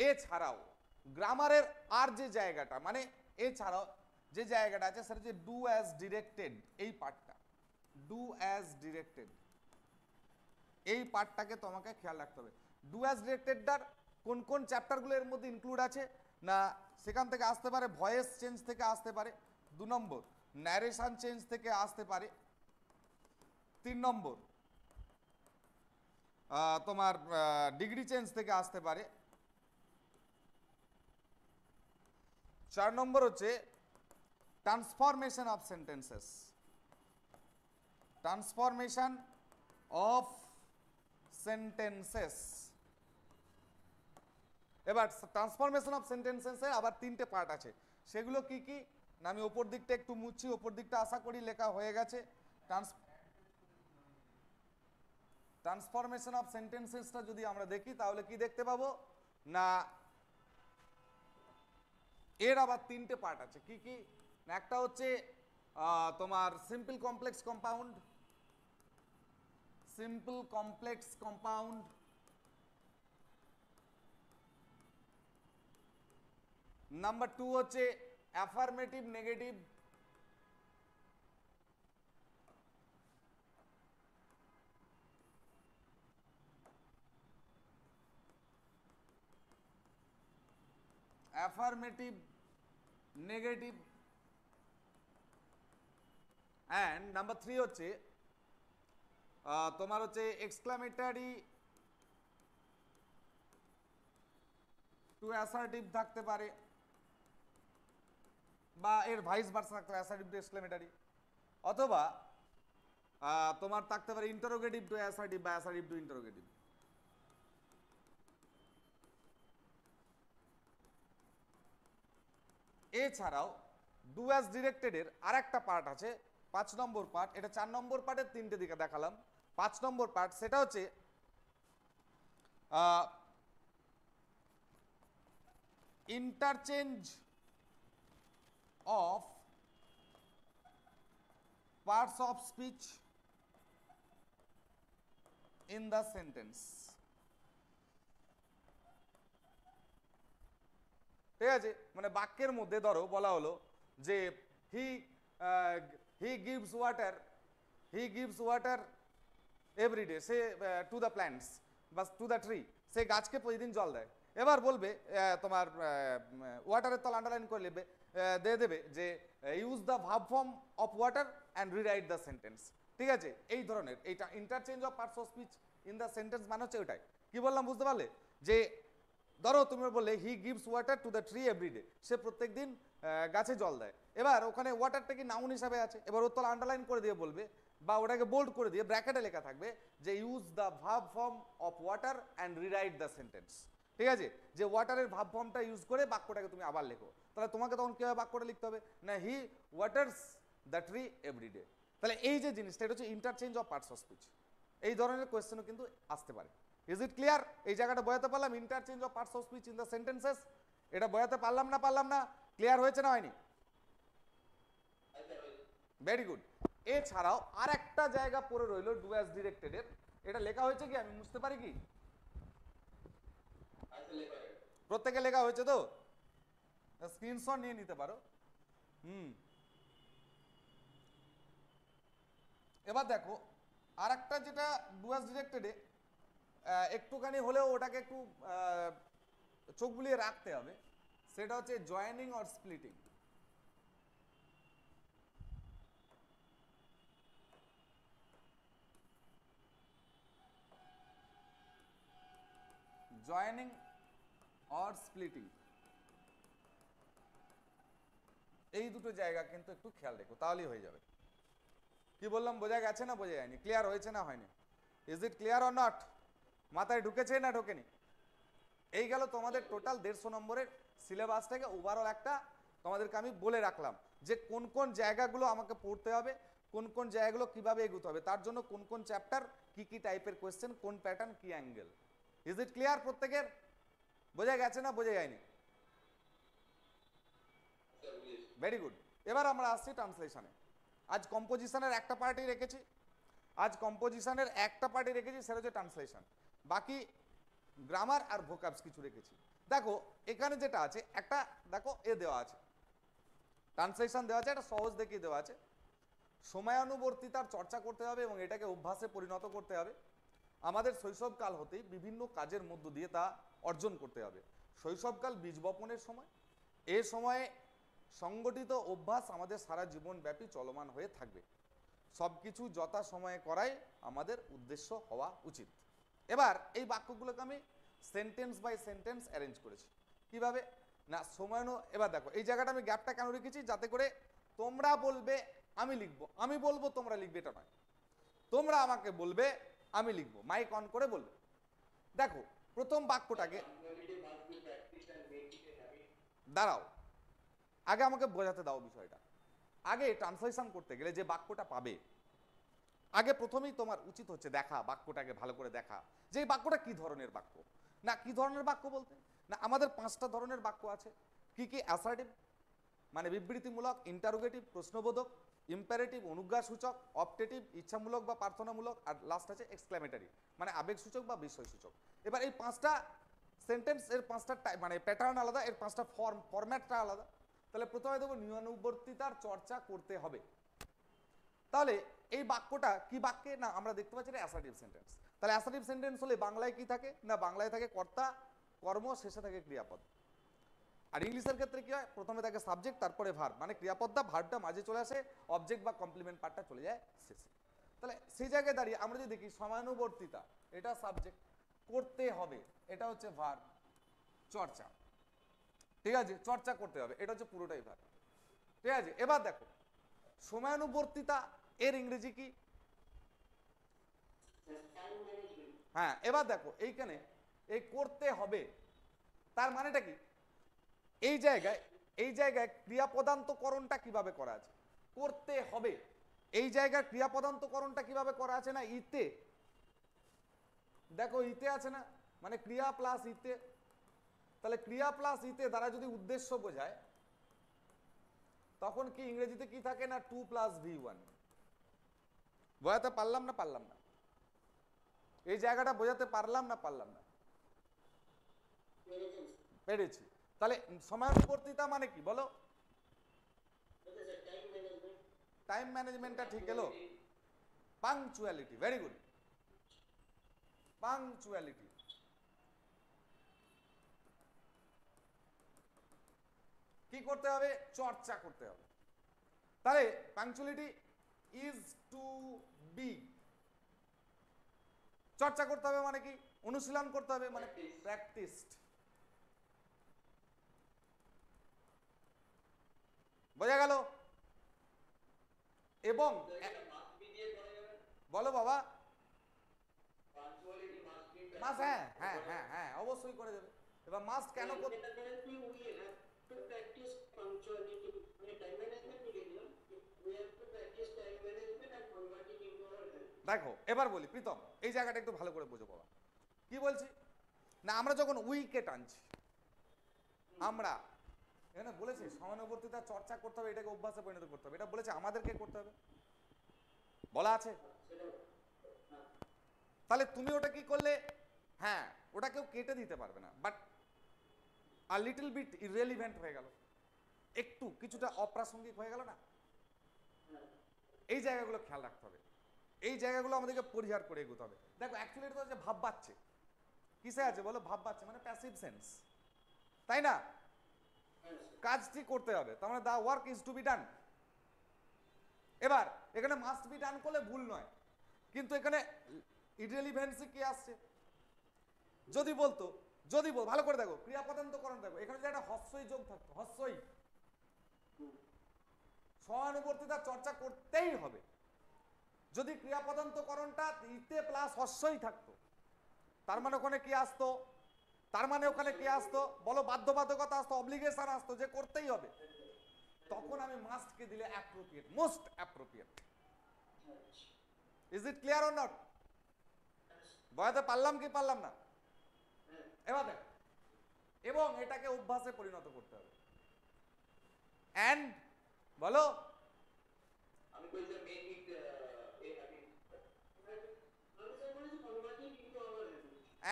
এছাড়াও গ্রামারের আর যে জায়গাটা, মানে এছাড়াও যে জায়গাটা আছে সেটা হচ্ছে ডু অ্যাজ ডিরেক্টেড, এই পার্টটা ডু অ্যাজ ডিরেক্টেড, এই পার্টটাকে তোমাকে খেয়াল রাখতে হবে। ডু অ্যাজ ডিরেক্টেডটার কোন কোন চ্যাপ্টারগুলো এর মধ্যে ইনক্লুড আছে না, সেখান থেকে আসতে পারে ভয়েস চেঞ্জ থেকে আসতে পারে, 2 নম্বর ন্যারেশন চেঞ্জ থেকে আসতে পারে, 3 নম্বর তোমার ডিগ্রি চেঞ্জ থেকে আসতে পারে, 4 নম্বর হচ্ছে transformation of sentences, transformation of sentences. এবার ট্রান্সফরমেশন অফ সেন্টেন্সেসে আবার 3টে পার্ট আছে, সেগুলো কি কি না, আমি ওপর দিকটা একটু মুছছি, ওপর দিকটা আশা করি লেখা হয়ে গেছে। ট্রান্সফরমেশন অফ সেন্টেন্সেসটা যদি আমরা দেখি তাহলে কি দেখতে পাবো না, এর আবার 3টে পার্ট আছে। কি কি না, একটা হচ্ছে তোমার simple complex compound, simple complex compound, number 2 হচ্ছে affirmative negative, affirmative negative, and number 3 হচ্ছে তোমার হচ্ছে এক্সক্লামেটরি টু অ্যাসার্টিভ থাকতে পারে, বা এর ভাইস ভার্সা থাকতে পারে, অ্যাসার্টিভ টু এক্সক্লেমেটরি, অথবা তোমার থাকতে পারে ইন্টারোগেটিভ টু অ্যাসার্টিভ বা অ্যাসার্টিভ টু ইন্টারোগেটিভ। এছাড়াও ডু অ্যাজ ডিরেক্টেড এর আরেকটা পার্ট আছে, 5 নম্বর পার্ট, এটা 4 নম্বর পার্টের 3টে দিকে দেখালাম। 5 নম্বর পার্ট সেটা হচ্ছে interchange of parts of speech in the sentence, ঠিক আছে? মানে বাক্যের মধ্যে ধরো বলা হলো যে হি গিভস ওয়াটার এভরিডে, সে টু দ্য প্ল্যান্টস বা টু দ্য ট্রি, সে গাছকে প্রতিদিন জল দেয়। এবার বলবে তোমার ওয়াটারের তল আন্ডারলাইন করে নেবে, দিয়ে দেবে যে use the verb form of water and rewrite the sentence, ঠিক আছে? এই ধরনের এইটা interchange of parts of speech in the sentence মানে হচ্ছে ওটাই। কি বললাম বুঝতে পারলে? যে ধরো তুমি বললে he gives water to the tree everyday, সে প্রত্যেক দিন গাছে জল দেয়। এবার ওখানে ওয়াটারটা কি নাউন হিসাবে আছে, এবার ওর তল আন্ডারলাইন করে দিয়ে বলবে বা ওটাকে বোল্ড করে দিয়ে ব্র্যাকেটে লেখা থাকবে যে use the verb form of water and rewrite the sentence, ঠিক আছে? যে ওয়াটারের ভার্ব ফর্মটা ইউজ করে বাক্যটাকে তুমি আবার লেখো। তাহলে তোমাকে তখন কিভাবে বাক্যটা লিখতে হবে না, হি ওয়াটার্স দ্য ট্রি এভরিডে। তাহলে এই যে জিনিসটা এটা হচ্ছে interchange of parts of speech. এই ধরনের কোয়েশ্চেনও কিন্তু আসতে পারে। Is it clear? এই জায়গাটা বোঝাতে পারলাম interchange of parts of speech in the sentences. এটা বোঝাতে পারলাম না? ক্লিয়ার হয়েছে না হয়নি? Very good. এছাড়াও আর একটা জায়গা পড়ে রইল ডু অ্যাজ ডিরেক্টেড এর, এটা লেখা হয়েছে কি? আমি বুঝতে পারি কি? প্রত্যেকে লেখা হয়েছে তো? স্ক্রিনশট নিয়ে নিতে পারো। এবার দেখো আর একটা যেটা ডু অ্যাজ ডিরেক্টেডে একটুখানি হলেও ওটাকে একটু চোখ বুলিয়ে রাখতে হবে, সেটা হচ্ছে joining or splitting. Joining or splitting, এই দুটো জায়গা কিন্তু একটু খেয়াল রেখো, তাহলেই হয়ে যাবে। কি বললাম বোঝা গেছে না বোঝা যায়নি? ক্লিয়ার হয়েছে না হয়নি? Is it clear or not? মাথায় ঢুকেছে না ঢোকেনি? এই গেল তোমাদের টোটাল 150 নম্বরের সিলেবাস থেকে ওভারঅল একটা তোমাদেরকে আমি বলে রাখলাম যে কোন কোন জায়গাগুলো আমাকে পড়তে হবে, কোন কোন জায়গাগুলো কিভাবে এগোতে হবে, তার জন্য কোন কোন চ্যাপ্টার কি কি টাইপের কোয়েশ্চেন, কোন প্যাটার্ন, কি অ্যাঙ্গেল। ইজ ইট ক্লিয়ার প্রত্যেকের? বোঝা গেছে না বোঝা যায়নি? Very good. এবার আমরা আসছি ট্রান্সলেশনে। আজ কম্পোজিশনের একটা পার্টই রেখেছি, সেটা হচ্ছে ট্রান্সলেশন। বাকি গ্রামার আর ভোকাবস কিছু রেখেছি। দেখো এখানে যেটা আছে একটা দেখো দেওয়া আছে, ট্রান্সলেশন দেওয়া আছে, একটা সহজ দেখে দেওয়া আছে। সময়ানুবর্তিতার চর্চা করতে হবে এবং এটাকে অভ্যাসে পরিণত করতে হবে। আমাদের শৈশবকাল হতেই বিভিন্ন কাজের মধ্য দিয়ে তা অর্জন করতে হবে। শৈশবকাল বীজ বপনের সময়, এ সময়ে সংগঠিত অভ্যাস আমাদের সারা জীবনব্যাপী চলমান হয়ে থাকবে। সব কিছু যথা সময়ে করাই আমাদের উদ্দেশ্য হওয়া উচিত। এবার এই বাক্যগুলোকে আমি সেন্টেন্স বাই সেন্টেন্স অ্যারেঞ্জ করেছি। কিভাবে না এবার দেখো এই জায়গাটা আমি গ্যাপটা কেন রেখেছি, যাতে করে তোমরা বলবে আমি লিখবো, আমি বলবো তোমরা লিখবে, এটা নয়। তোমরা আমাকে বলবে আমি লিখবো, মাইক অন করে বলবে। দেখো প্রথম বাক্যটাকে, দাঁড়াও আগে আমাকে বোঝাতে দাও বিষয়টা। আগে ট্রান্সলেশন করতে গেলে যে বাক্যটা পাবে, আগে প্রথমেই তোমার উচিত হচ্ছে দেখা, বাক্যটাকে ভালো করে দেখা যে এই বাক্যটা কি ধরনের বাক্য। না কি ধরনের বাক্য বলতে না, আমাদের 5টা ধরনের বাক্য আছে। কি কি? অ্যাসার্টিভ মানে বিবৃতিমূলক, ইন্টারোগেটিভ প্রশ্নবোধক, ইম্পারেটিভ অনুজ্ঞাসূচক, অপটেটিভ ইচ্ছামূলক বা প্রার্থনামূলক, আর লাস্ট আছে এক্সক্লেমেটরি মানে আবেগসূচক বা বিস্ময়সূচক। এবার এই 5টা সেন্টেন্স এর 5টা মানে প্যাটার্ন আলাদা, এর 5টা ফরম্যাটটা আলাদা। তাহলে প্রথমে দেবো নিয়মানুবর্তিতার চর্চা করতে হবে। তাহলে এই বাক্যটা কি বাক্যে না আমরা দেখতে পাচ্ছি এটা অ্যাসার্টিভ সেন্টেন্স। তাহলে অ্যাসার্টিভ সেন্টেন্স হলে বাংলায় কি থাকে না, বাংলায় থাকে কর্তা, কর্ম, শেষে থাকে ক্রিয়াপদ। আর ইংলিশের ক্ষেত্রে কি হয়, প্রথমে থাকে সাবজেক্ট, তারপরে ভার্ব, মানে ক্রিয়াপদটা ভার্বটা মাঝে চলে আসে, অবজেক্ট বা কমপ্লিমেন্ট পার্টটা চলে যায় শেষে। তাহলে সেই জায়গায় দাঁড়িয়ে আমরা যদি দেখি সময়ানুবর্তিতা এটা সাবজেক্ট, করতে হবে এটা হচ্ছে ভার্ব, চর্চা, ঠিক আছে, চর্চা করতে হবে এটা হচ্ছে পুরোটাই ভার্ব, ঠিক আছে। এবার দেখো সময়ানুবর্তিতা এর ইংরেজি কি? হ্যাঁ, এবার দেখো এইখানে এই করতে হবে তার মানেটা কি? এই জায়গায় ক্রিয়াপদান্তকরণটা কিভাবে করা আছে? করতে হবে এই জায়গায় ক্রিয়াপদান্তকরণটা কিভাবে করা আছে না ইতে, দেখো ইতে আছে না, মানে ক্রিয়া প্লাস ইতে। তাহলে ক্রিয়া প্লাস ইতে দ্বারা যদি উদ্দেশ্য বোঝায় তখন কি ইংরেজিতে কি থাকে না 2 + V1। বোঝাতে পারলাম না? এই জায়গাটা বোঝাতে পারলাম না? পেরেছি। তাহলে সময়ানুবর্তিতা মানে কি বলো? টাইম ম্যানেজমেন্টটা ঠিক এলো। Punctuality, very good, punctuality. কি করতে হবে? চর্চা করতে হবে। তাহলে পাংচুয়ালিটি ইজ টু বি, চর্চা করতে হবে মানে কি? অনুশীলন করতে হবে মানে প্র্যাকটিসড। বোঝা গেল? এবং বলো বাবা, মাস, হ্যাঁ অবশ্যই করে দেবে। এবার মাস কেন করতে, দেখো এবার বলি প্রীতম এই জায়গাটা একটু ভালো করে বোঝো বাবা। কি বলছি না, আমরা যখন উইকে টানছি, আমরা এখানে বলেছে সমানুবর্তিতা চর্চা করতে হবে, এটাকে অভ্যাসে পরিণত করতে হবে, এটা বলেছে আমাদেরকে করতে হবে, বলা আছে। তাহলে তুমি ওটা কি করলে, হ্যাঁ ওটা কেউ কেটে দিতে পারবে না, বাট আর লিটল বিট ইররেলিভেন্ট হয়ে গেল, একটু কিছুটা অপ্রাসঙ্গিক হয়ে গেল না। এই জায়গাগুলো খেয়াল রাখতে হবে, এই জায়গাগুলো আমাদেরকে পরিহার করে এগোতে হবে। দেখো অ্যাকচুয়ালি এটা হচ্ছে ভাব বাচ্চে, কিসে আছে বলো, ভাব বাচ্চে মানে প্যাসিভ সেন্স, তাই না? কাজটি করতে হবে, তার মানে the work is to be done. এবার এখানে মাস্ট বি ডান করলে ভুল নয়, কিন্তু এখানে ইররিলেভেন্সি কি আসছে, যদি বলতো, যদি বল ভালো করে দেখো ক্রিয়াপদান্তকরণ, দেখো এখানে যদি একটা হস্যই যোগ থাকতো, হস্যই, সহানুবর্তিতা চর্চা করতেই হবে। যদি ক্রিয়াপদান্তকরণটা ইতে প্লাস হস্যই থাকতো, তার মানে ওখানে কি আসতো, তার মানে ওখানে কি আসতো বলো, বাধ্যবাধকতা আসতো, অব্লিগেশন আসতো যে করতেই হবে, তখন আমি মাস্ট কে দিলে appropriate, most appropriate. Is it clear or not? বয়াতে পারলাম কি পারলাম না? এবার দেখ, এবং এটাকে অভ্যাসে পরিণত করতে হবে। এন্ড বলো, আমি কইতে make it a habit,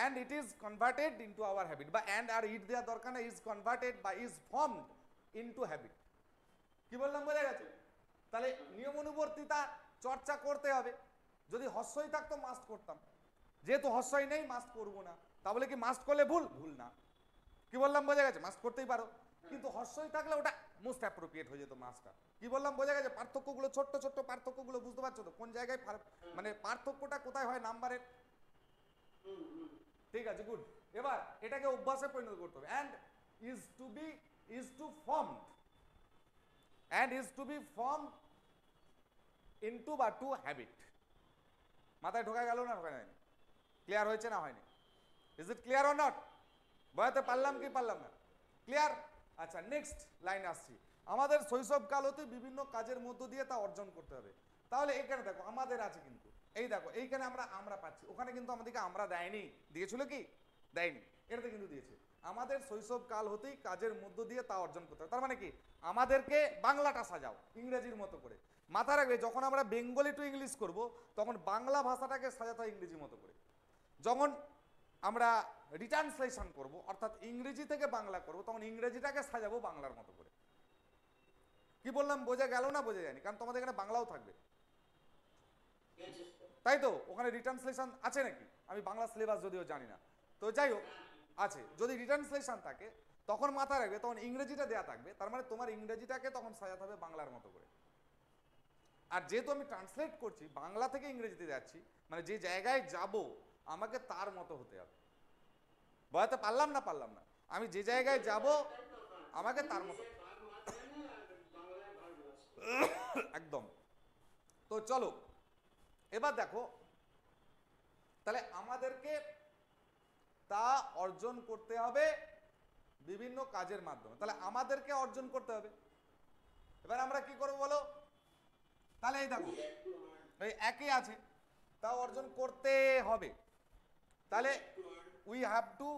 and it is converted into our habit, বা and আর ইট দেওয়ার দরকার না, is converted বা is formed into habit। কি বললাম বোঝা গেছে? তাহলে নিয়ম অনুবর্তিতা চর্চা করতে হবে, যদি হস্যই থাকতো মাস্ট করতাম, যেহেতু হস্যই নেই মাস্ট করবো না, তাহলে কি মাস্ট করলে ভুল? ভুল না। কি বললাম বোঝা গেছে? মাস্ট করতেই পারো, কিন্তু হস্যই থাকলে ওটা মোস্ট অ্যাপ্রোপ্রিয়েট হয়ে যেত মাস্টটা। কি বললাম বোঝা গেছে? পার্থক্যগুলো, ছোট্ট ছোট্ট পার্থক্যগুলো বুঝতে পারছো তো, কোন জায়গায় মানে পার্থক্যটা কোথায় হয় নাম্বারের। ঠিক আছে, গুড। এবার এটাকে অভ্যাসে পরিণত করতে হবে। And is to be, is to formed, and is to be formed into বা টু হ্যাবিট। মাথায় ঢোকা গেল না ঢোকা যায়নি? ক্লিয়ার হয়েছে না হয়নি? Is it clear or not? বয়াতে পারলাম কি পারলাম না? ক্লিয়ার? আচ্ছা, নেক্সট লাইন আসছি। আমাদের শৈশবকাল হতে বিভিন্ন কাজের মধ্য দিয়ে তা অর্জন করতে হবে। তাহলে এখানে দেখো আমাদের আছে, কিন্তু এই দেখো এইখানে আমরা পাচ্ছি, ওখানে কিন্তু আমাদেরকে আমরা দেয়নি, দিয়েছিল কি? দেয়নি, এটাতে কিন্তু দিয়েছে। আমাদের শৈশবকাল হতেই কাজের মধ্য দিয়ে তা অর্জন করতে হবে, তার মানে কি আমাদেরকে বাংলাটা সাজাও ইংরেজির মতো করে। মাথা রাখবে, যখন আমরা বেঙ্গলি টু ইংলিশ করব তখন বাংলা ভাষাটাকে সাজাতে হয় ইংরেজি মতো করে। যখন আমরা রিট্রান্সলেশন করব, অর্থাৎ ইংরেজি থেকে বাংলা করব, তখন ইংরেজিটাকে সাজাবো বাংলার মতো করে। কি বললাম বোঝা গেল না বোঝা যায়নি? কারণ তোমাদের এখানে বাংলাও থাকবে, তাই তো? ওখানে রিট্রান্সলেশন আছে নাকি? আমি বাংলা সিলেবাস যদিও জানি না, তো যাই হোক আছে। যদি রিট্রান্সলেশন থাকে তখন মাথা রাখবে, তখন ইংরেজিটা দেয়া থাকবে, তার মানে তোমার ইংরেজিটাকে তখন সাজাতে হবে বাংলার মতো করে। আর যেহেতু আমি ট্রান্সলেট করছি, বাংলা থেকে ইংরেজিতে যাচ্ছি, মানে যে জায়গায় যাব আমাকে তার মতো হতে হবে। বলাতে পারলাম না পারলাম না, আমি যে জায়গায় যাব আমাকে তার মতো একদম। তো চলো এবার দেখো, তাহলে আমাদেরকে তা অর্জন করতে হবে বিভিন্ন কাজের মাধ্যমে, তাহলে আমাদেরকে অর্জন করতে হবে। এবার আমরা কি করবো বলো? তাহলে এই দেখো এই একই আছে, তা অর্জন করতে হবে, তাহলে উই হ্যাভ টু,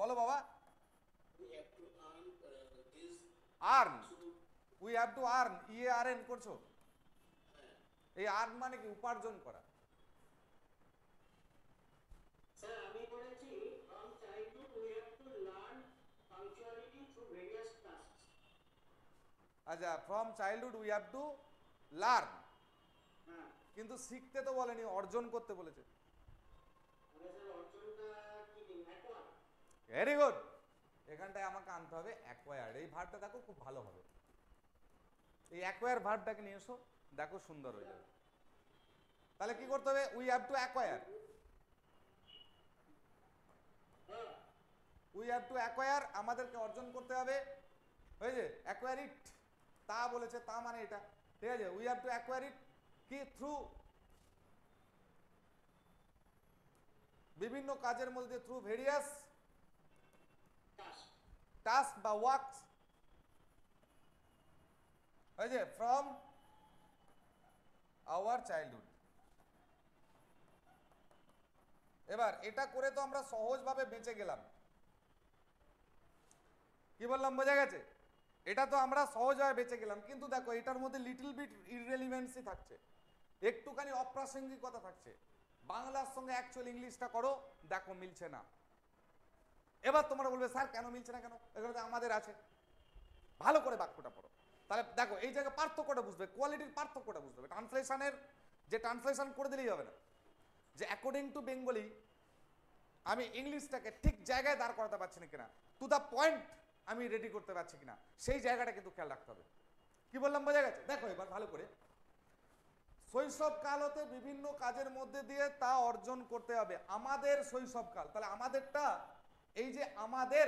বলো বাবা, earn, we have to earn, EARN করছো? এই আর্ন মানে কি? উপার্জন করা। স্যার আমি বলেছি from childhood we have to learn punctuality through various tasks. আচ্ছা, from childhood we have to learn, কিন্তু শিখতে তো বলেনি, অর্জন করতে বলেছে। ভেরি গুড, এখানটায় আমাকে আনতে হবে অ্যাকোয়ার্ড, এই ভার্বটা দেখো খুব ভালো হবে। এই অ্যাকোয়ার ভার্বটাকে নিয়ে এসো, দেখো সুন্দর হয়ে যাবে। তাহলে কি করতে হবে? We have to acquire, we have to acquire, আমাদেরকে অর্জন করতে হবে। হয়েছে? অ্যাকোয়ার ইট, তা বলেছে, তা মানে এটা, ঠিক আছে? উই হ্যাভ টু অ্যাকোয়ার ইট কি? থ্রু বিভিন্ন কাজের মধ্যে, থ্রু ভেরিয়াস টাস্ক বা ওয়ার্কস, হয়েছে? From our childhood. এবার এটা করে তো আমরা সহজভাবে বেঁচে গেলাম, কি বললাম, বোঝা গেছে? এটা তো আমরা সহজভাবে বেঁচে গেলাম, কিন্তু দেখো এটার মধ্যে লিটল বিট ইররেলিভেন্সি থাকছে, একটুখানি অপ্রাসঙ্গিকতা থাকছে। বাংলার সঙ্গে অ্যাকচুয়াল ইংলিশটা করো, দেখো মিলছে না। এবার তোমরা বলবে স্যার কেন মিলছে না কেন, এখানে তো আমাদের আছে। ভালো করে বাক্যটা পড়ো, তাহলে দেখো এই জায়গায় পার্থক্যটা বুঝবে, কোয়ালিটির পার্থক্যটা বুঝতে হবে। ট্রান্সলেশনের যে ট্রান্সলেশন করে দিলেই হবে না, যে অ্যাকর্ডিং টু বেঙ্গলি আমি ইংলিশটাকে ঠিক জায়গায় দাঁড় করাতে পারছি না কিনা, টু দ্য পয়েন্ট আমি রেডি করতে পারছি কিনা, সেই জায়গাটা কিন্তু খেয়াল রাখতে হবে। কি বললাম, বোঝা গেছে? দেখো এবার ভালো করে, শৈশবকাল হতে বিভিন্ন কাজের মধ্যে দিয়ে তা অর্জন করতে হবে। আমাদের শৈশবকাল, তাহলে আমাদেরটা, এই যে আমাদের,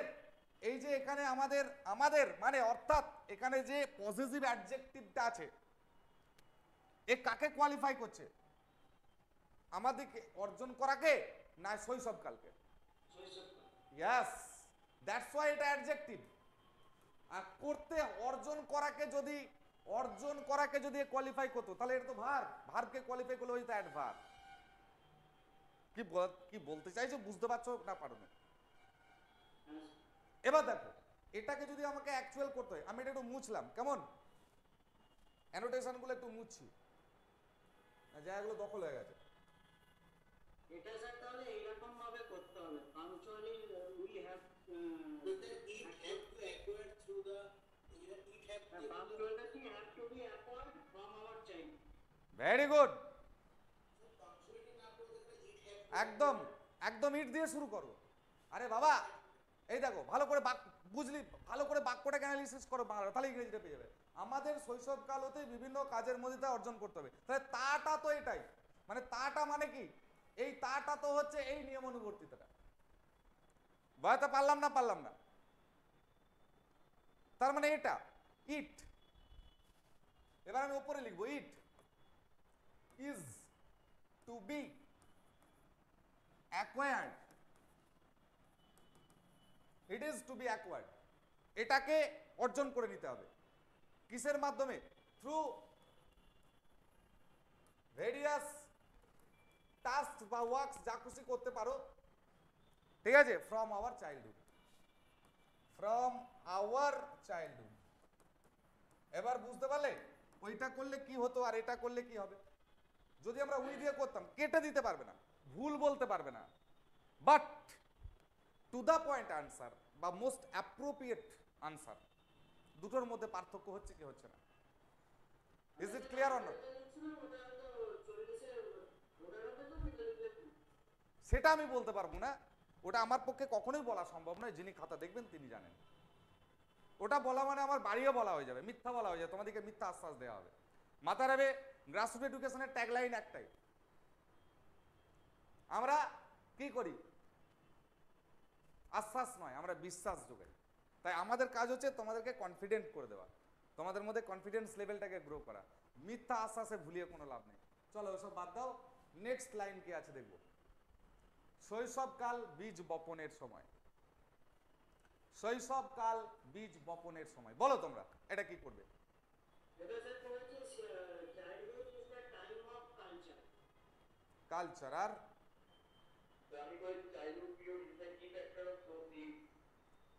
এই যে এখানে আমাদের, আমাদের মানে অর্থাৎ এখানে যে পজিটিভ অ্যাডজেক্টিভটা আছে, এ কাকে কোয়ালিফাই করছে? আমাদেরকে অর্জন করাকে না শৈশবকালকে? ইয়েস, দ্যাটস ওয়াই এটা অ্যাডজেক্টিভ। আর করতে, অর্জন করাকে যদি কোয়ালিফাই করতো তাহলে এটা তো ভার্ব, ভার্বকে কোয়ালিফাই করলে হইতো অ্যাডভার্ব। কি বলতে চাইছো, বুঝতে পারছো না পারো না? এবার দেখো এটাকে যদি আমাকে অ্যাকচুয়াল করতে হয়, আমি এটা একটু মুছলাম, কেমন অ্যানোটেশন গুলো একটু মুছছি, জায়গাগুলো দখল হয়ে গেছে। এটা স্যার তাহলে এইরকম ভাবে করতে হবে, পাংচুয়ালি উই হ্যাভ ভেরি গুড, একদম একদম ইট দিয়ে শুরু করো। আরে বাবা এই দেখো ভালো করে বুঝলি, ভালো করে বাক্যটাকে অ্যানালিসিস করো বাংলা, তাহলে ইংরেজিটা পেয়ে যাবে। আমাদের শৈশবকাল হতে বিভিন্ন কাজের মধ্যে তা অর্জন করতে হবে, তাহলে তাটা তো এটাই, মানে তাটা মানে কি, এই তাটা তো হচ্ছে এই নিয়মানুবর্তিতাটা। বুঝতে পারলাম না, পারলাম না? তার মানে এটা ইট, এবার আমি উপরে লিখবো, it is to be acquired, it is to be acquired, এটাকে অর্জন করে নিতে হবে। কিসের মাধ্যমে? থ্রু ভেরিয়াস টাস্ক বা ওয়ার্কস, যা খুশি করতে পারো, ঠিক আছে, from our childhood, from our childhood. এবার বুঝতে পারলে ওইটা করলে কি হতো আর এটা করলে কি হবে? যদি আমরা উই দিয়ে করতাম কেটে দিতে পারবে না, ভুল বলতে পারবে না, but to the point answer বা মোস্ট অ্যাপ্রোপ্রিয়েট আনসার, দুটোর মধ্যে পার্থক্য হচ্ছে কি হচ্ছে না? Is it clear or not? সেটা আমি বলতে পারবো না, ওটা আমার পক্ষে কখনোই বলা সম্ভব নয়, যিনি খাতা দেখবেন তিনি জানেন। ওটা বলা মানে আমার বাড়িও বলা হয়ে যাবে, মিথ্যা বলা হয়ে যাবে, তোমাদেরকে মিথ্যা আশ্বাস দেওয়া হবে। মাথা রাখবে, গ্রাসরুট এডুকেশনের ট্যাগলাইন একটাই, আমরা কি করি? আশ্বাস নয়, আমরা বিশ্বাস যোগাই। তাই আমাদের কাজ হচ্ছে তোমাদেরকে কনফিডেন্ট করে দেওয়া, তোমাদের মধ্যে কনফিডেন্স লেভেলটাকে গ্রো করা। মিথ্যা আশ্বাসে ভুলিয়ে কোনো লাভ নেই। চলো ওসব বাদ দাও, নেক্সট লাইন কি আছে দেখবো। শৈশবকাল বীজ বপনের সময়, শৈশবকাল বীজ বপনের সময়, বলো তোমরা এটা কি করবে? কালচার, আর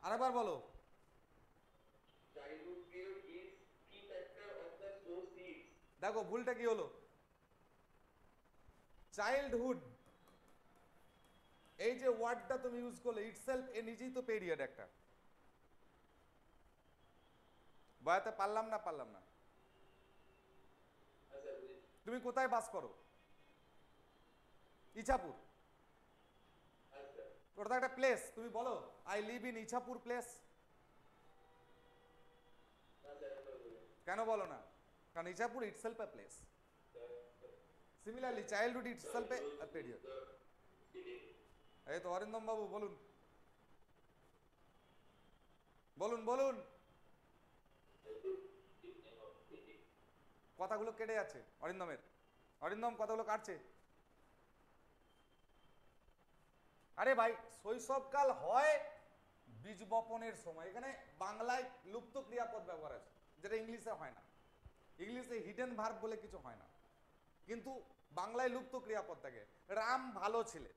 আরেকবার বলো। দেখো ভুলটা কি হলো, চাইল্ডহুড এই যে ওয়ার্ডটা তুমি ইউজ করলে, ইটসেলফ এ নিজেই তো পিরিয়ড একটা। বয়াতে পারলাম না, পারলাম না? তুমি কোথায় বাস করো? ইছাপুর, ওটা তো একটা প্লেস, তুমি বলো I live in Ichhapur place. কেন বলো না? কারণ Ichhapur itself a place. Similarly childhood itself a period. এই তো অরিন্দম বাবু বলুন, বলুন বলুন, কথাগুলো কেটে যাচ্ছে অরিন্দমের, অরিন্দম কথাগুলো কাটছে। আরে ভাই শৈশবকাল হয় বীজ বপনের সময়, এখানে বাংলায় লুপ্ত ক্রিয়াপদ ব্যবহার আছে যেটা ইংলিশে হয় না। ইংলিশে হিডেন ভার্ব বলে কিছু হয় না, কিন্তু বাংলায় লুপ্ত ক্রিয়াপদ থাকে। রাম ভালো ছেলে,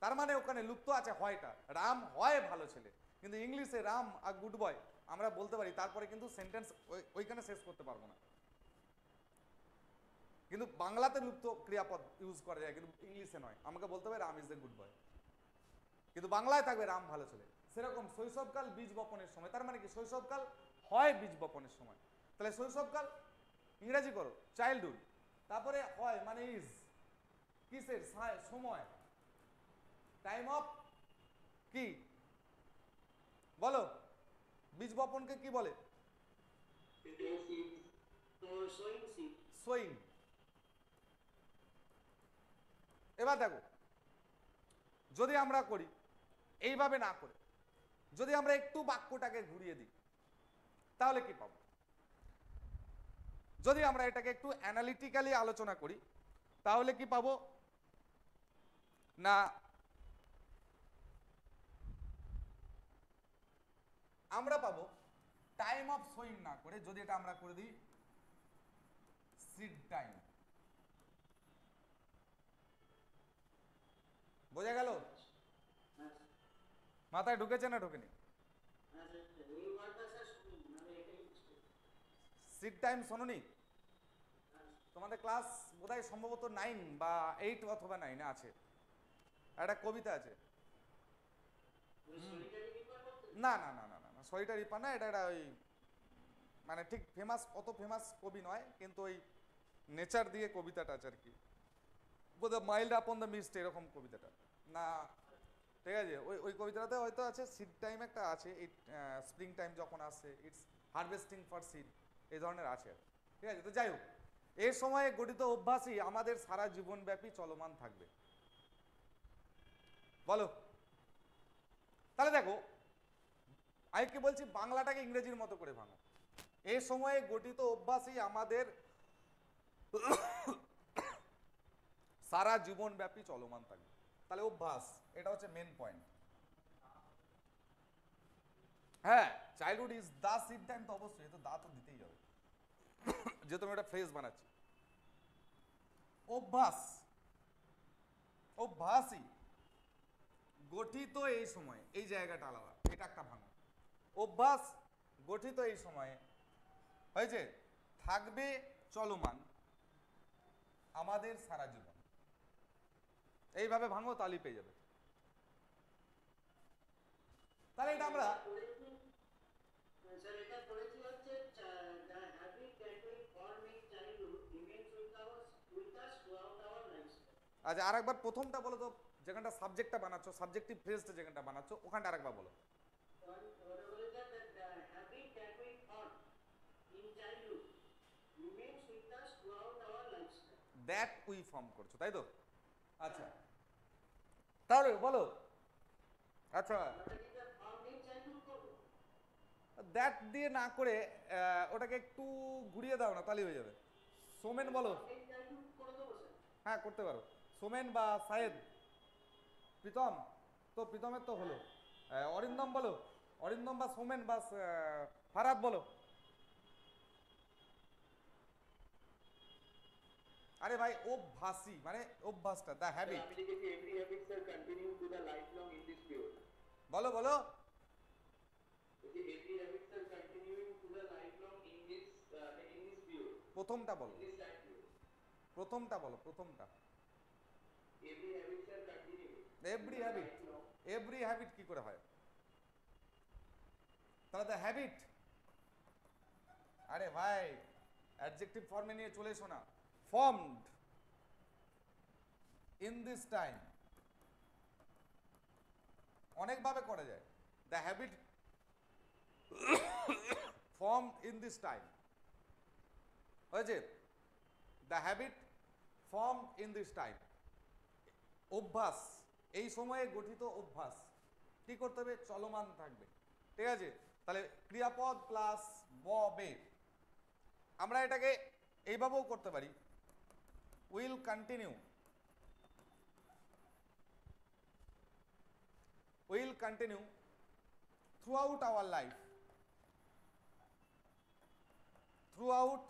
তার মানে ওখানে লুপ্ত আছে হয়টা, রাম হয় ভালো ছেলে। কিন্তু ইংলিশে রাম আর গুড বয় আমরা বলতে পারি, তারপরে কিন্তু সেন্টেন্স ওইখানে শেষ করতে পারবো না। কিন্তু বাংলাতে লুপ্ত ক্রিয়াপদ ইউজ করা যায়, কিন্তু ইংলিশে নয়। আমাকে বলতে হবে Ram is a good boy, কিন্তু বাংলায় থাকবে রাম ভালো ছেলে। সেরকম শৈশবকাল বীজ বপনের সময়, তার মানে কি শৈশবকাল হয় বীজ বপনের সময়, তাহলে শৈশবকাল ইংরেজি করো চাইল্ডহুড, তারপরে হয় মানে ইজ কিসের সময়, টাইম অফ কি বলো, বীজ বপনকে কি বলে? সোয়িং। এবার দেখো, যদি আমরা করি এইভাবে না করে, যদি আমরা একটু বাক্যটাকে ঘুরিয়ে দিই তাহলে কি পাবো? যদি আমরা এটাকে একটু অ্যানালিটিক্যালি আলোচনা করি তাহলে কি পাবো না, আমরা পাবো টাইম অফ সোয়িং না করে যদি এটা আমরা করে দিই সিড টাইম। বোঝা গেল? মাথায় ঢুকেছে না ঢুকেনি? Seed time শোনোনি? তোমাদের ক্লাস বোধহয় সম্ভবত 9 বা 8 অথবা 9 আছে, একটা কবিতা আছে। না না না না না, সলিটারি রিপার না, এটা একটা ওই মানে ঠিক ফেমাস, অত ফেমাস কবি নয়, কিন্তু ওই নেচার দিয়ে কবিতাটা আছে আর কি, বোধহয় মাইল্ড আপন দ্য মিস্ট এরকম কবিতাটা না, ঠিক আছে? ওই ওই কবিতাটাতে হয়তো আছে সিড টাইম একটা আছে, এই স্প্রিং টাইম যখন আসে ইটস হারভেস্টিং ফর সিড, এই ধরনের আছে, ঠিক আছে? তো যাই হোক, এই সময়ে গঠিত অভ্যাসই আমাদের সারা জীবনব্যাপী চলমান থাকবে। বলো তাহলে, দেখো আমি কি বলছি, বাংলাটাকে ইংরেজির মতো করে ভাঙো। এই সময়ে গঠিত অভ্যাসই আমাদের সারা জীবনব্যাপী চলমান থাকবে। তাহলে অভ্যাস, এটা হচ্ছে মেন পয়েন্ট। হ্যাঁ, childhood is the seed time, তো অবশ্যই তো দা তো দিতেই যাবে যেহেতু আমি একটা ফ্রেজ বানাচ্ছি। অভ্যাস, অভ্যাসই গঠিত এই সময়ে, এই জায়গাটা আলাদা, এটা একটা ভাঙা। অভ্যাস গঠিত এই সময়ে হয়েছে, থাকবে চলমান আমাদের সারা জীবন। এইভাবে ভাঙো তালি পেয়ে যাবে। তাহলে এটা আমরা আচ্ছা আরেকবার প্রথমটা বলো তো, যেখানটা সাবজেক্টটা বানাচ্ছ, সাবজেক্টিভ ফ্রেজটা যেখানটা বানাচ্ছ ওখানটা আরেকবার বলো। দ্যাট উই ফর্ম করছো, তাই তো? আচ্ছা তাহলে বলো, আচ্ছা দ্যাট দিয়ে না করে ওটাকে একটু ঘুরিয়ে দাও না, তাহলেই হয়ে যাবে। সোমেন বলো, হ্যাঁ করতে পারো, সোমেন বা সায়েদ, প্রীতম, তো প্রীতমের তো হলো, অরিন্দম বলো, অরিন্দম বা সোমেন বা ফারাদ বলো। আরে ভাই অভ্যাসী মানে অভ্যাসটা, দ্য হ্যাবিট। আমি লিখেছি every habit sir continue to the life long in this period. বলো বলো, every habit sir continuing to the life long in this period. প্রথমটা বলো, দিস টাইম পিরিয়ড। প্রথমটা বলো, প্রথমটা। Every habit sir continue. Every habit, every habit কি করে হয়? তাহলে দ্য হ্যাবিট, আরে ভাই অ্যাডজেক্টিভ ফর্মে নিয়ে চলে এসো না। ফর্মড ইন দিস টাইম, অনেকভাবে করা যায়। The habit form in this time, হয়েছে? The habit form in this time, অভ্যাস এই সময়ে গঠিত অভ্যাস কি করতে হবে? চলমান থাকবে, ঠিক আছে? তাহলে ক্রিয়াপদ প্লাস বে, আমরা এটাকে এইভাবেও করতে পারি, will continue, will continue through out our life, through out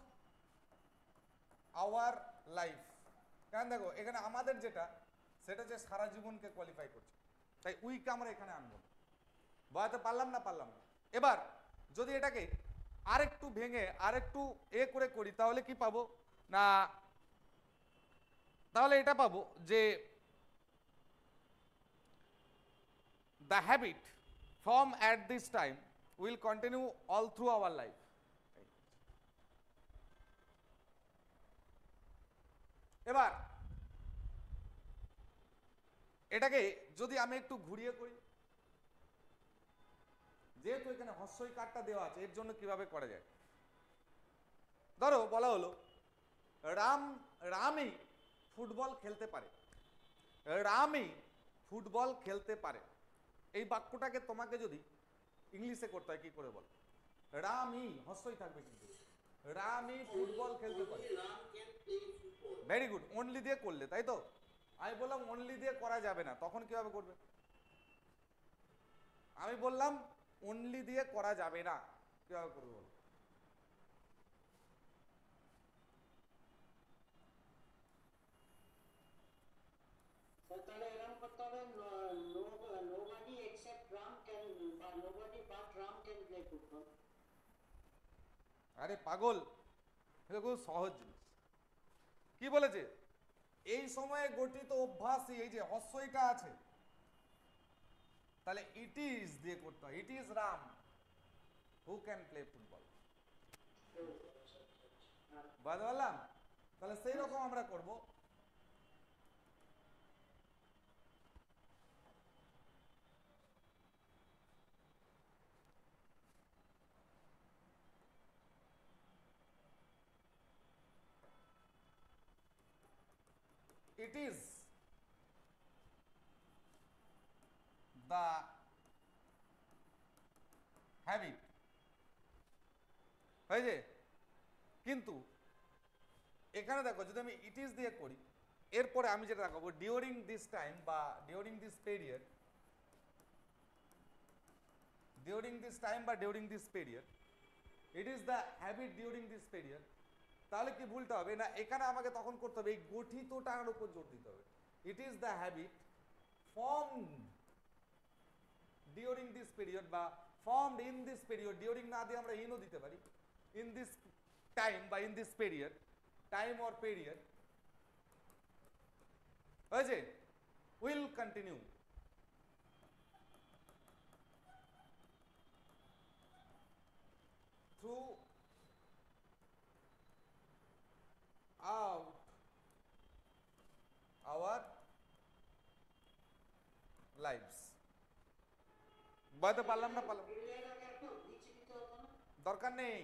our life. কারণ দেখো এখানে আমাদের যেটা, সেটা হচ্ছে সারা জীবনকে কোয়ালিফাই করছে, তাই উইকে আমরা এখানে আনবো। বোঝাতে পারলাম না পারলাম না? এবার যদি এটাকে আরেকটু ভেঙে আরেকটু করে করি তাহলে কি পাবো না, তাহলে এটা পাবো যে the habit formed at this time will continue all through our life. এবার এটাকে যদি আমি একটু ঘুরিয়ে করি, যেহেতু এখানে হস্যই কার্ডটা দেওয়া আছে এর জন্য কিভাবে করা যায়, ধরো বলা হলো রামই ফুটবল খেলতে পারে, রামই ফুটবল খেলতে পারে। এই বাক্যটাকে তোমাকে যদি ইংলিশে করতে হয় কি করে বল? রামই হস্যই থাকবে কিন্তু, রামই ফুটবল খেলতে পারে। Ram can play football. Very good, only দিয়ে করলে, তাই তো? আমি বললাম অনলি দিয়ে করা যাবে না, তখন কিভাবে করবে? আমি বললাম অনলি দিয়ে করা যাবে না, কিভাবে করবে বলো? তাহলে এরকম করতে হবে, nobody except Ram can, nobody but Ram can play football. আরে পাগল, এটা খুব সহজ জিনিস। কি বলেছে? এই সময়ে গঠিত অভ্যাসই এই যে হস্যইটা আছে, তাহলে ইট ইজ দিয়ে করতে হয়, it is Ram who can play football. বুঝতে পারলাম? তাহলে সেই রকম আমরা করব। It is the habit, হয়েছে? কিন্তু এখানে দেখো যদি আমি ইট ইজ দিয়ে করি, এরপরে আমি যেটা দেখাবো ডিউরিং দিস টাইম বা during this period, during this time বা during this period, it is the habit during this period, তাহলে কি ভুলটা হবে না? এখানে আমাকে তখন করতে হবে এই গঠিতটার উপর জোর দিতে হবে। It is the habit formed during this period বা formed in this period, during না দিয়ে আমরা ইনও দিতে পারি, ইন দিস টাইম বা in this period, time or period, হয়েছে? Will continue through out our lives. বলতে পারলাম না পারলাম? দরকার নেই,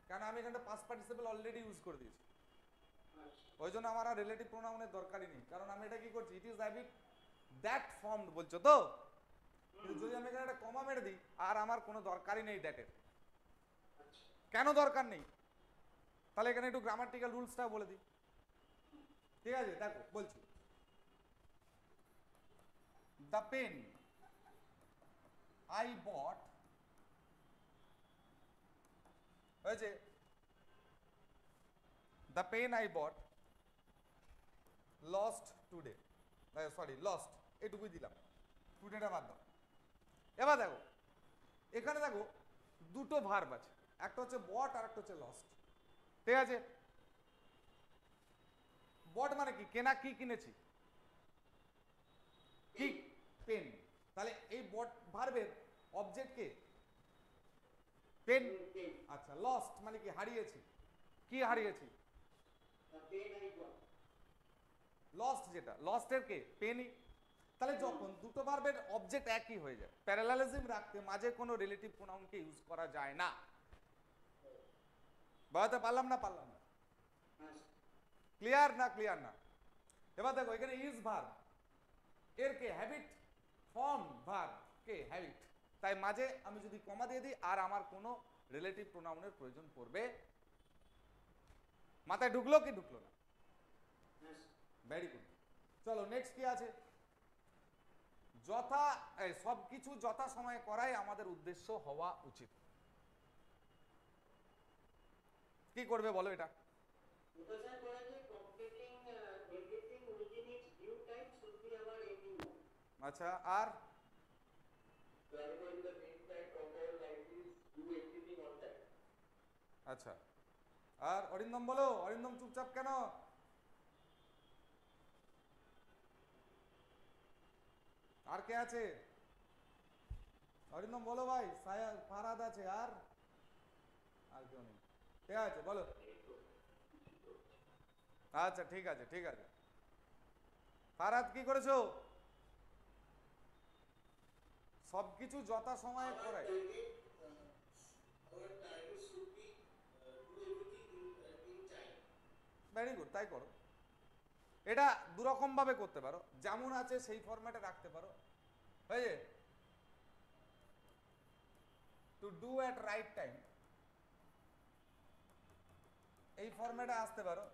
কারণ আমি এখানে পাস্ট পার্টিসিপল অলরেডি ইউজ করে দিয়েছি, ওই জন্য আমার আর রিলেটিভ প্রোনাউনের দরকারই নেই, কারণ আমি এটা কি করছি, it is habit that formed বলছো তো। কিন্তু যদি আমি এখানে একটা কমা মেরে দিই আর আমার কোনো দরকারই নেই দ্যাটের, কেন দরকার নেই? তাহলে এখানে একটু গ্রামাটিক্যাল রুলসটা বলে দিই, ঠিক আছে? দেখো বলছি, দ্য পেন আই বট, হয়েছে? The pen I bought lost today, sorry lost, এটুকুই দিলাম, টুডেটা বাদ দাও। এবার দেখো এখানে দেখো দুটো ভার্ব আছে, একটা হচ্ছে বট আর একটা হচ্ছে লস্ট, ঠিক আছে? বট মানে কি? কেনা, কি কিনেছি? কি? পেন। তাহলে এই বট ভার্বের অবজেক্ট কে? পেন। আচ্ছা, লস্ট মানে কি? হারিয়েছি। কি হারিয়েছি? লস্ট, যেটা লস্টের কে? পেনই। তাহলে যখন দুটো ভার্বের অবজেক্ট একই হয়ে যায়, প্যারালালিজম রাখতে মাঝে কোনো রিলেটিভ প্রোনাউনকে ইউজ করা যায় না। বুঝতে পারলাম না পারলাম না? ক্লিয়ার না? ক্লিয়ার না? এবার দেখো এখানে ইজ ভার্ব, এর কে? হ্যাবিট, ফর্ম ভার্ব কে? হ্যাবিট। তাই মাঝে আমি যদি কমা দিয়ে দিই আর আমার কোনো রিলেটিভ প্রোনাউনের প্রয়োজন পড়বে। মাথায় ঢুকলো কি ঢুকলো না? Very good. চলো নেক্সট কি আছে? সবকিছু যথা সময়ে করাই আমাদের উদ্দেশ্য হওয়া উচিত। কি করবে বলো এটা? আচ্ছা, আর So everybody the main side compare like this, do everything on time. আচ্ছা, আর অরিন্দম বলো, অরিন্দম চুপচাপ কেন? আর কে আছে? অরিন্দম বলো ভাই, ফারাদ আছে, আর আর কেউ নেই, ঠিক আছে বলো। আচ্ছা ঠিক আছে ঠিক আছে। ফারাদ কি করেছো? সবকিছু যথা সময়ে করাই। Our target should be do everything in time. Very good, তাই করো। এটা দুরকম ভাবে করতে পারো, যেমন আছে সেই ফরম্যাটে রাখতে পারো, হয়েছে? To do at right time, এই ফরম্যাটে আসতে পারো,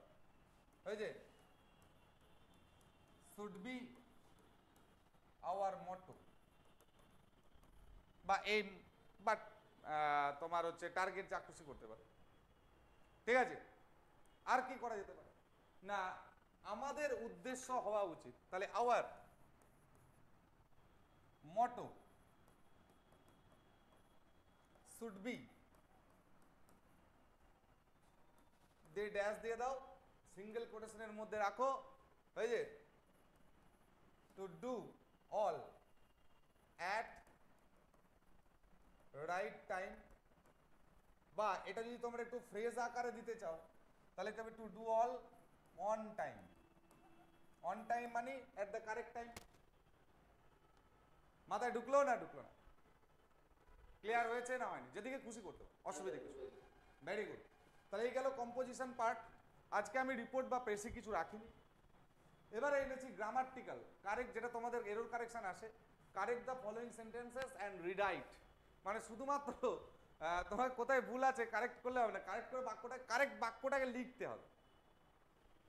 হয়েছে? শুড বি আওয়ার মটো বা এইম, বাট তোমার হচ্ছে টার্গেট, যা খুশি করতে পারো, ঠিক আছে? আর কি করা যেতে পারে না, আমাদের উদ্দেশ্য হওয়া উচিত, তাহলে আওয়ার মটো শুড বি, দিয়ে ড্যাশ দিয়ে দাও, সিঙ্গেল কোটেশনের মধ্যে রাখো, হয়েছে? To do all at right time, বা এটা যদি তোমরা একটু ফ্রেজ আকারে দিতে চাও তাহলে তবে to do all on time. On time মানে অ্যাট দ্য কারেক্ট টাইম। মাথায় ঢুকলো না ঢুকলো না? ক্লিয়ার হয়েছে না হয়নি? যেদিকে খুশি করতে পারো, অসুবিধা কিছু। Very good. তাহলে এই গেল কম্পোজিশন পার্ট। আজকে আমি রিপোর্ট বা প্রেসে কিছু রাখিনি। এবারে এনেছি গ্রামাটিক্যাল কারেক্ট, যেটা তোমাদের এরর কারেকশন আসে, correct the following sentences and rewrite, মানে শুধুমাত্র তোমার কোথায় ভুল আছে কারেক্ট করলে হবে না, কারেক্ট করে কারেক্ট বাক্যটাকে লিখতে হবে।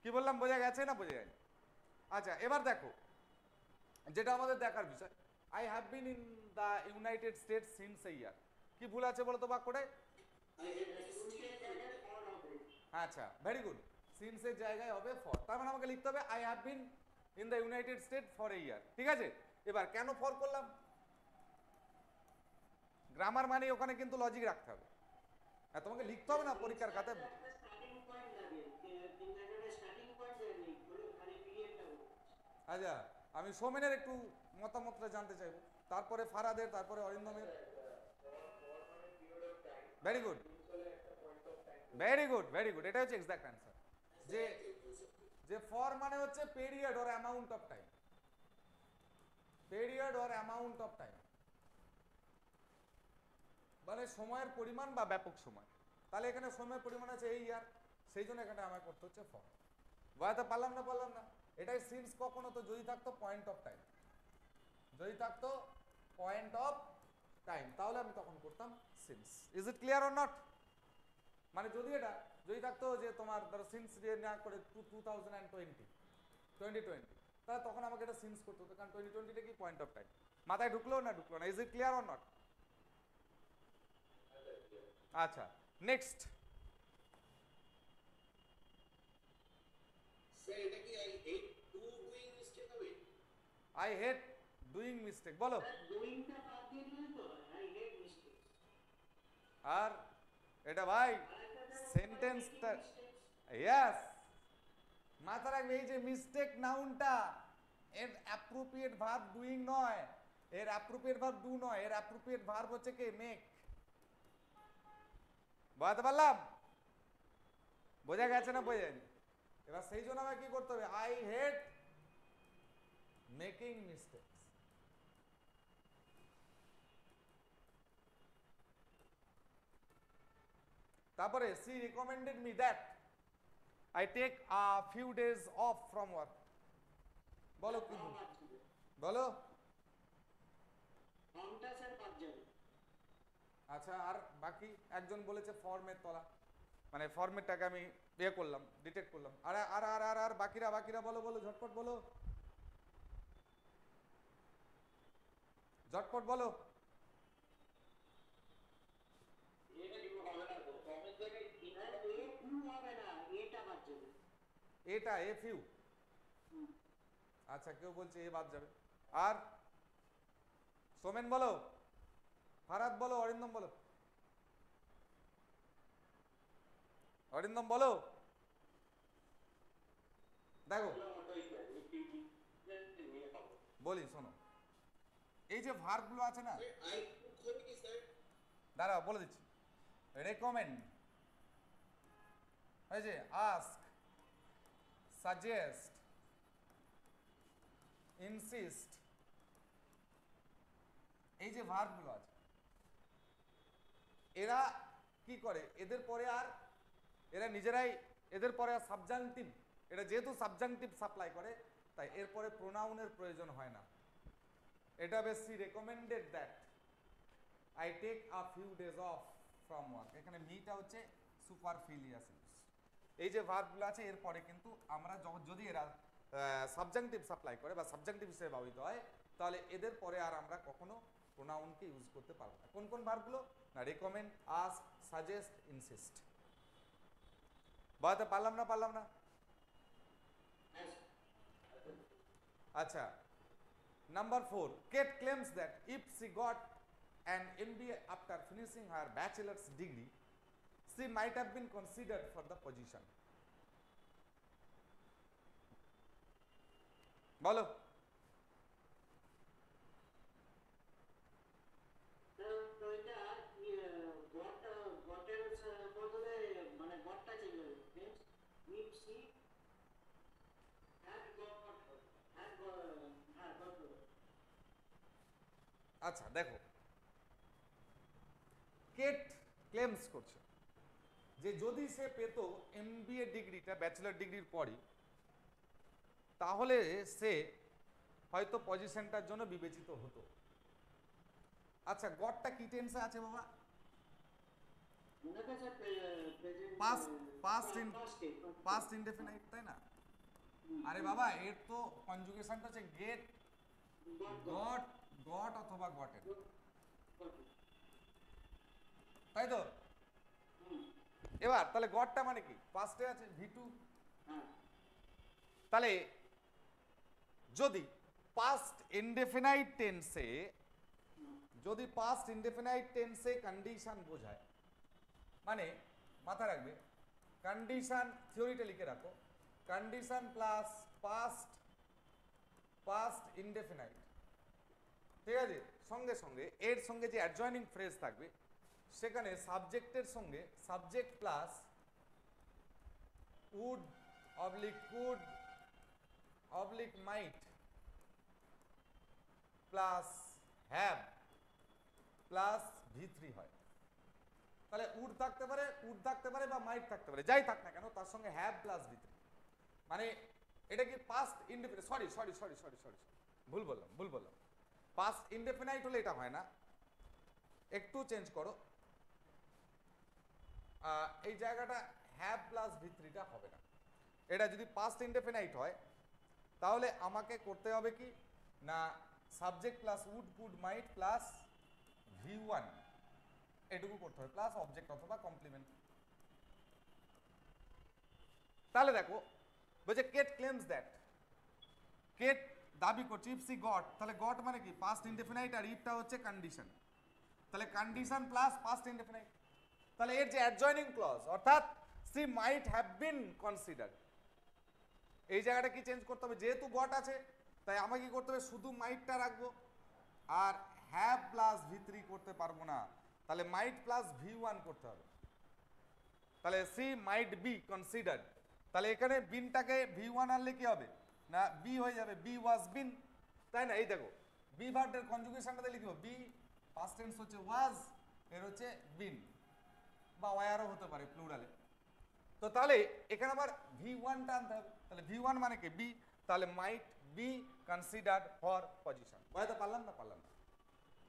কি বললাম, বোঝা গেছে না বোঝা যায়নি? আচ্ছা, এবার দেখো যেটা আমাদের দেখার বিষয়, I have been in the United States since a year. কি ভুল আছে বলো তো বাক্যটায়? আচ্ছা, ভেরি গুড। সিন্সের জায়গায় হবে ফর, তার মানে আমাকে লিখতে হবে I have been in the United State for a year, ঠিক আছে? এবার কেন ফর করলাম? গ্রামার মানে ওখানে কিন্তু লজিক রাখতে হবে, তোমাকে লিখতে হবে না পরীক্ষার খাতায়। আচ্ছা, আমি সোমেনের একটু মতামতটা জানতে চাইবো, তারপরে ফারাদের, তারপরে অরিন্দমের। Very good, very good, very good, এটা হচ্ছে এক্সাক্ট অ্যান্সার। যে ফর মানে হচ্ছে period or amount of time, period or amount of time মানে সময়ের পরিমাণ বা ব্যাপক সময়। তাহলে এখানে সময়ের পরিমাণ আছে এই ইয়ার, সেই জন্য এখানে আমার করতে হচ্ছে ফর। বোঝাতে পারলাম না? পারলাম না? এটাই সিন্স কখন হতো, যদি থাকতো পয়েন্ট অফ টাইম, যদি থাকতো পয়েন্ট অফ টাইম, তাহলে আমি তখন করতাম since. Is it clear or not? মানে যদি থাকতো যে তোমার ধরো সিন্স দিয়ে না করে 2020, তাহলে তখন আমাকে এটা সিন্স করতে হতো, কারণ 2020টা কি পয়েন্ট অফ টাইম। মাথায় ঢুকলো না ঢুকলো না? Is it clear or not? আচ্ছা, নেক্সট। Sir, এটা কি I hate doing mistake হবে? আই হেট ডুইং মিস্টেক, বলো। আর এটা ভাই সেন্টেন্সটা, ইয়েস, মাথা রাখবে এই যে মিস্টেক নাউনটা, এর অ্যাপ্রোপ্রিয়েট ভার্ব ডুইং নয়, এর অ্যাপ্রোপ্রিয়েট ভার্ব ডু নয়, এর অ্যাপ্রোপ্রিয়েট ভার্ব হচ্ছে কি মেক। বুঝতে পারলাম? বোঝা গেছে না বোঝা যায়নি? এবার সেই জন্য আমাকে কি করতে হবে, আই হেট মেকিং মিস্টেকস। তারপরে she recommended me that I take a few days off from work. বলো কি বলো? আচ্ছা, আর বাকি একজন বলেছে ফর্মের তলা, মানে ফর্মেটটাকে আমি ইয়ে করলাম, ডিটেক্ট করলাম। আর আর আর আর আর বাকিরা বাকিরা বলো বলো, ঝটপট বলো, ঝটপট বলো। এটা এফ ইউ, আচ্ছা, কেউ বলছে এ বাদ যাবে। আর সোমেন বলো। ফারাদ বলো, অরিন্দম বলো, অরিন্দম বলো। দেখো বলি শোনো, এই যে ভার্বগুলো আছে না, দাঁড়াও বলে দিচ্ছি। রেকমেন্ড, এই যে আস্ক, সাজেস্ট, ইনসিস্ট, এই যে ভার্বগুলো আছে, এরা কি করে, এদের পরে আর এরা নিজেরাই এদের পরে আর সাবজাংটিভ, এটা যেহেতু সাবজাংটিভ সাপ্লাই করে তাই এরপরে প্রোনাউনের প্রয়োজন হয় না। এটা বেশি recommended that I take a few days off from work, এখানে মিটা হচ্ছে সুপারফিলিয়াস ইউজ। এই যে ভার্বগুলো আছে এরপরে কিন্তু আমরা যদি এরা সাবজাংটিভ সাপ্লাই করে বা সাবজাংটিভ হিসেবে ব্যবহৃত হয় তাহলে এদের পরে আর আমরা কখনো প্রোনাউনকে ইউজ করতে পারবো না। কোন কোন ভার্বগুলো? না রেকমেন্ড, আস্ক, সাজেস্ট, ইনসিস্ট। বলতে পারলাম না? আচ্ছা, number 4, Kate claims that if she got an MBA after finishing her bachelor's degree, she might have been considered for the position. বলো। আচ্ছা দেখো, কেট ক্লেমস করছে যে যদি সে পেত এমবিএ ডিগ্রিটা ব্যাচেলর ডিগ্রির পরই তাহলে সে হয়তো পজিশনটার জন্য বিবেচিত হতো। আচ্ছা গডটা কি টেন্সে আছে বাবা? পাস্ট ইনডেফিনাইট, তাই না? আরে বাবা এর তো কনজুগেশনটা হচ্ছে গেট, গট অথবা গটেন, তাই তো? এবার তাহলে গডটা মানে কি? পাস্টে আছে ভি2। তাহলে যদি পাস্ট ইনডেফিনাইট টেন্সে কন্ডিশন বোঝায়, মানে মাথা রাখবে কন্ডিশন, থিওরিটা লিখে রাখো, কন্ডিশন প্লাস পাস্ট ইনডেফিনাইট, ঠিক আছে? সঙ্গে সঙ্গে এর সঙ্গে যে অ্যাডজয়নিং ফ্রেজ থাকবে সেখানে সাবজেক্টের সঙ্গে subject plus would oblique could oblique might plus have plus ভি3 হয়। তাহলে উড থাকতে পারে বা মাইট থাকতে পারে, যাই থাক না কেন তার সঙ্গে হ্যাভ প্লাস ভি3, মানে এটা কি পাস্ট ইনডেফিনাইট? সরি ভুল বললাম। পাস্ট ইনডেফিনাইট হলে এটা হয় না, একটু চেঞ্জ করো, এই জায়গাটা হ্যাভ প্লাস ভি3টা হবে না। এটা যদি পাস্ট ইনডেফিনাইট হয় তাহলে আমাকে করতে হবে কি না, subject plus would could might plus ভি1 এটুকু করতে হবে, প্লাস অবজেক্ট অথবা কমপ্লিমেন্ট। তাহলে দেখো বলছে কেট ক্লেমস দ্যাট, কেট দাবি করছে ইফ সি গট, তাহলে গট মানে কি? পাস্ট ইনডেফিনাইট, আর ইফটা হচ্ছে কন্ডিশন, তাহলে কন্ডিশন প্লাস পাস্ট ইনডেফিনাইট। তাহলে এর যে অ্যাডজয়নিং ক্লজ অর্থাৎ C might have been considered, এই জায়গাটা কি চেঞ্জ করতে হবে? যেহেতু গট আছে তাই আমাকে কি করতে হবে? শুধু মাইটটা রাখবো আর হ্যাভ প্লাস ভি3 করতে পারবো না, তাহলে মাইট প্লাস ভি1 করতে হবে। তাহলে সি মাইট বি কনসিডার্ড, তাহলে এখানে বিনটাকে ভি1 আনলে কি হবে না, বি হয়ে যাবে, বি ওয়াজ বিন, তাই না? এই দেখো বি ভার্বের কনজুগেশনটাতে লিখবো, বি পাস্ট টেন্স হচ্ছে ওয়াজ, এর হচ্ছে বিন বা ওয়ারও হতে পারে প্লুরালে। তো তাহলে এখানে আবার ভি1টা আনতে হবে, তাহলে ভি1 মানে কি? বি, তাহলে might be considered for position. বুঝতে পারলাম না?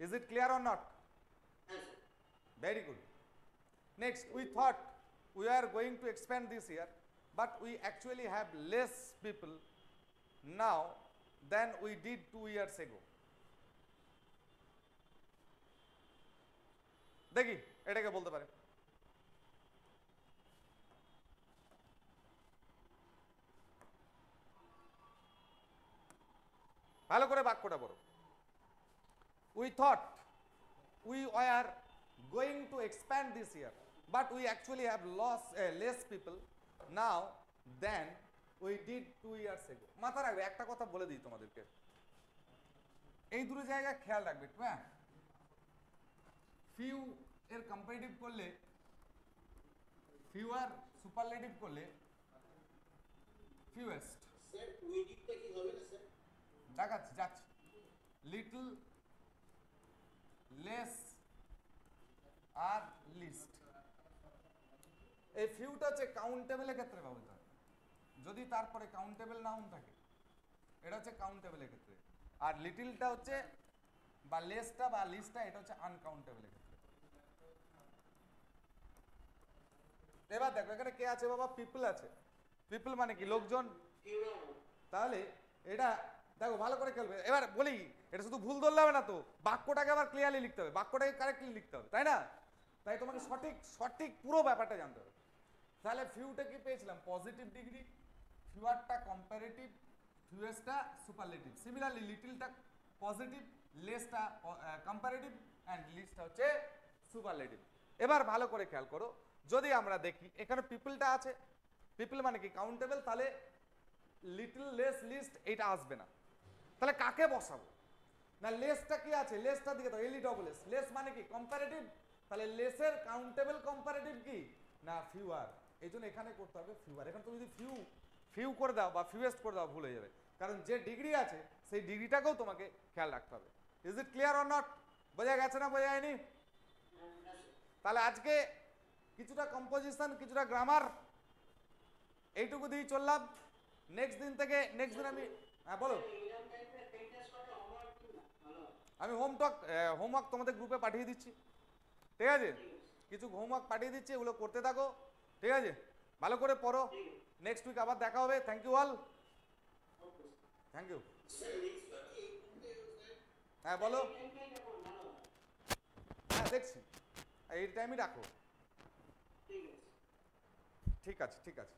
Is it clear or not? Very good. Next, we thought we are going to expand this year, but we actually have less people now than we did 2 years ago. দেখি এটাকে বলতে পারে। ভালো করে বাক্যটা পড়ো। We thought we were going to expand this year, but we actually have lost less people now than we did 2 years ago. মাথা রাখবে, একটা কথা বলে দিই তোমাদেরকে, এই দুটো জায়গায় খেয়াল রাখবে একটু। হ্যাঁ, ফিউ এর কম্পারেটিভ করলে, ফিউয়ার সুপারলেটিভ করলে ফিউয়েস্ট, স্যার ওই দিকটা কি হবে না স্যার? দেখাচ্ছি, যাচ্ছি। লিটল, লেস আর লিস্ট। এই ফিউটা হচ্ছে কাউন্টেবলের ক্ষেত্রে ব্যবহৃত হয়, যদি তারপরে কাউন্টেবল নাউন থাকে, এটা হচ্ছে কাউন্টেবলের ক্ষেত্রে। আর লিটলটা হচ্ছে বা লেসটা বা লিস্টটা, এটা হচ্ছে আনকাউন্টেবলের ক্ষেত্রে। এবার দেখো এখানে কে আছে বাবা? পিপল আছে। পিপল মানে কি? লোকজন। তাহলে এটা দেখো ভালো করে খেলবে। এবার বলি, এটা শুধু ভুল ধরলে হবে না তো, বাক্যটাকে আবার ক্লিয়ারলি লিখতে হবে, বাক্যটাকে কারেক্টলি লিখতে হবে, তাই না? তাই তোমাকে সঠিক সঠিক পুরো ব্যাপারটা জানতে হবে। তাহলে ফিউটা কি পেয়েছিলাম? পজিটিভ ডিগ্রি, ফিউয়ারটা কম্পারেটিভ, ফিউয়েস্টটা সুপারলেটিভ। সিমিলারলি লিটলটা পজিটিভ, লেসটা কম্পারেটিভ অ্যান্ড লিস্টটা হচ্ছে সুপারলেটিভ। এবার ভালো করে খেয়াল করো, যদি আমরা দেখি এখানে পিপলটা আছে, পিপল মানে কি? কাউন্টেবল, তাহলে লিটল, লেস, লিস্ট এটা আসবে না। তাহলে কাকে বসাবো? না লেসটা কি আছে? লেসটা দিকে তো এল ই ডবল এস, লেস মানে কি? কম্পারেটিভ, তাহলে লেসের কাউন্টেবল কম্পারেটিভ কি? না ফিউয়ার। এই জন্য এখানে করতে হবে ফিউয়ার। এখানে তুমি যদি ফিউ করে দাও বা ফিউয়েস্ট করে দাও ভুল হয়ে যাবে, কারণ যে ডিগ্রি আছে সেই ডিগ্রিটাকেও তোমাকে খেয়াল রাখতে হবে। Is it clear or not? বোঝা গেছে না বোঝা যায়নি? তাহলে আজকে কিছুটা কম্পোজিশন, কিছুটা গ্রামার, এইটুকু দিয়ে চললাম। নেক্সট দিন থেকে, নেক্সট দিন আমি, হ্যাঁ বলো। আমি হোমওয়ার্ক তোমাদের গ্রুপে পাঠিয়ে দিচ্ছি, ঠিক আছে? কিছু হোমওয়ার্ক পাঠিয়ে দিচ্ছি, এগুলো করতে থাকো, ঠিক আছে? ভালো করে পড়ো। নেক্সট উইক আবার দেখা হবে। Thank you all, thank you. হ্যাঁ বলো। হ্যাঁ দেখছি, এই টাইমই রাখো। ঠিক আছে, ঠিক আছে।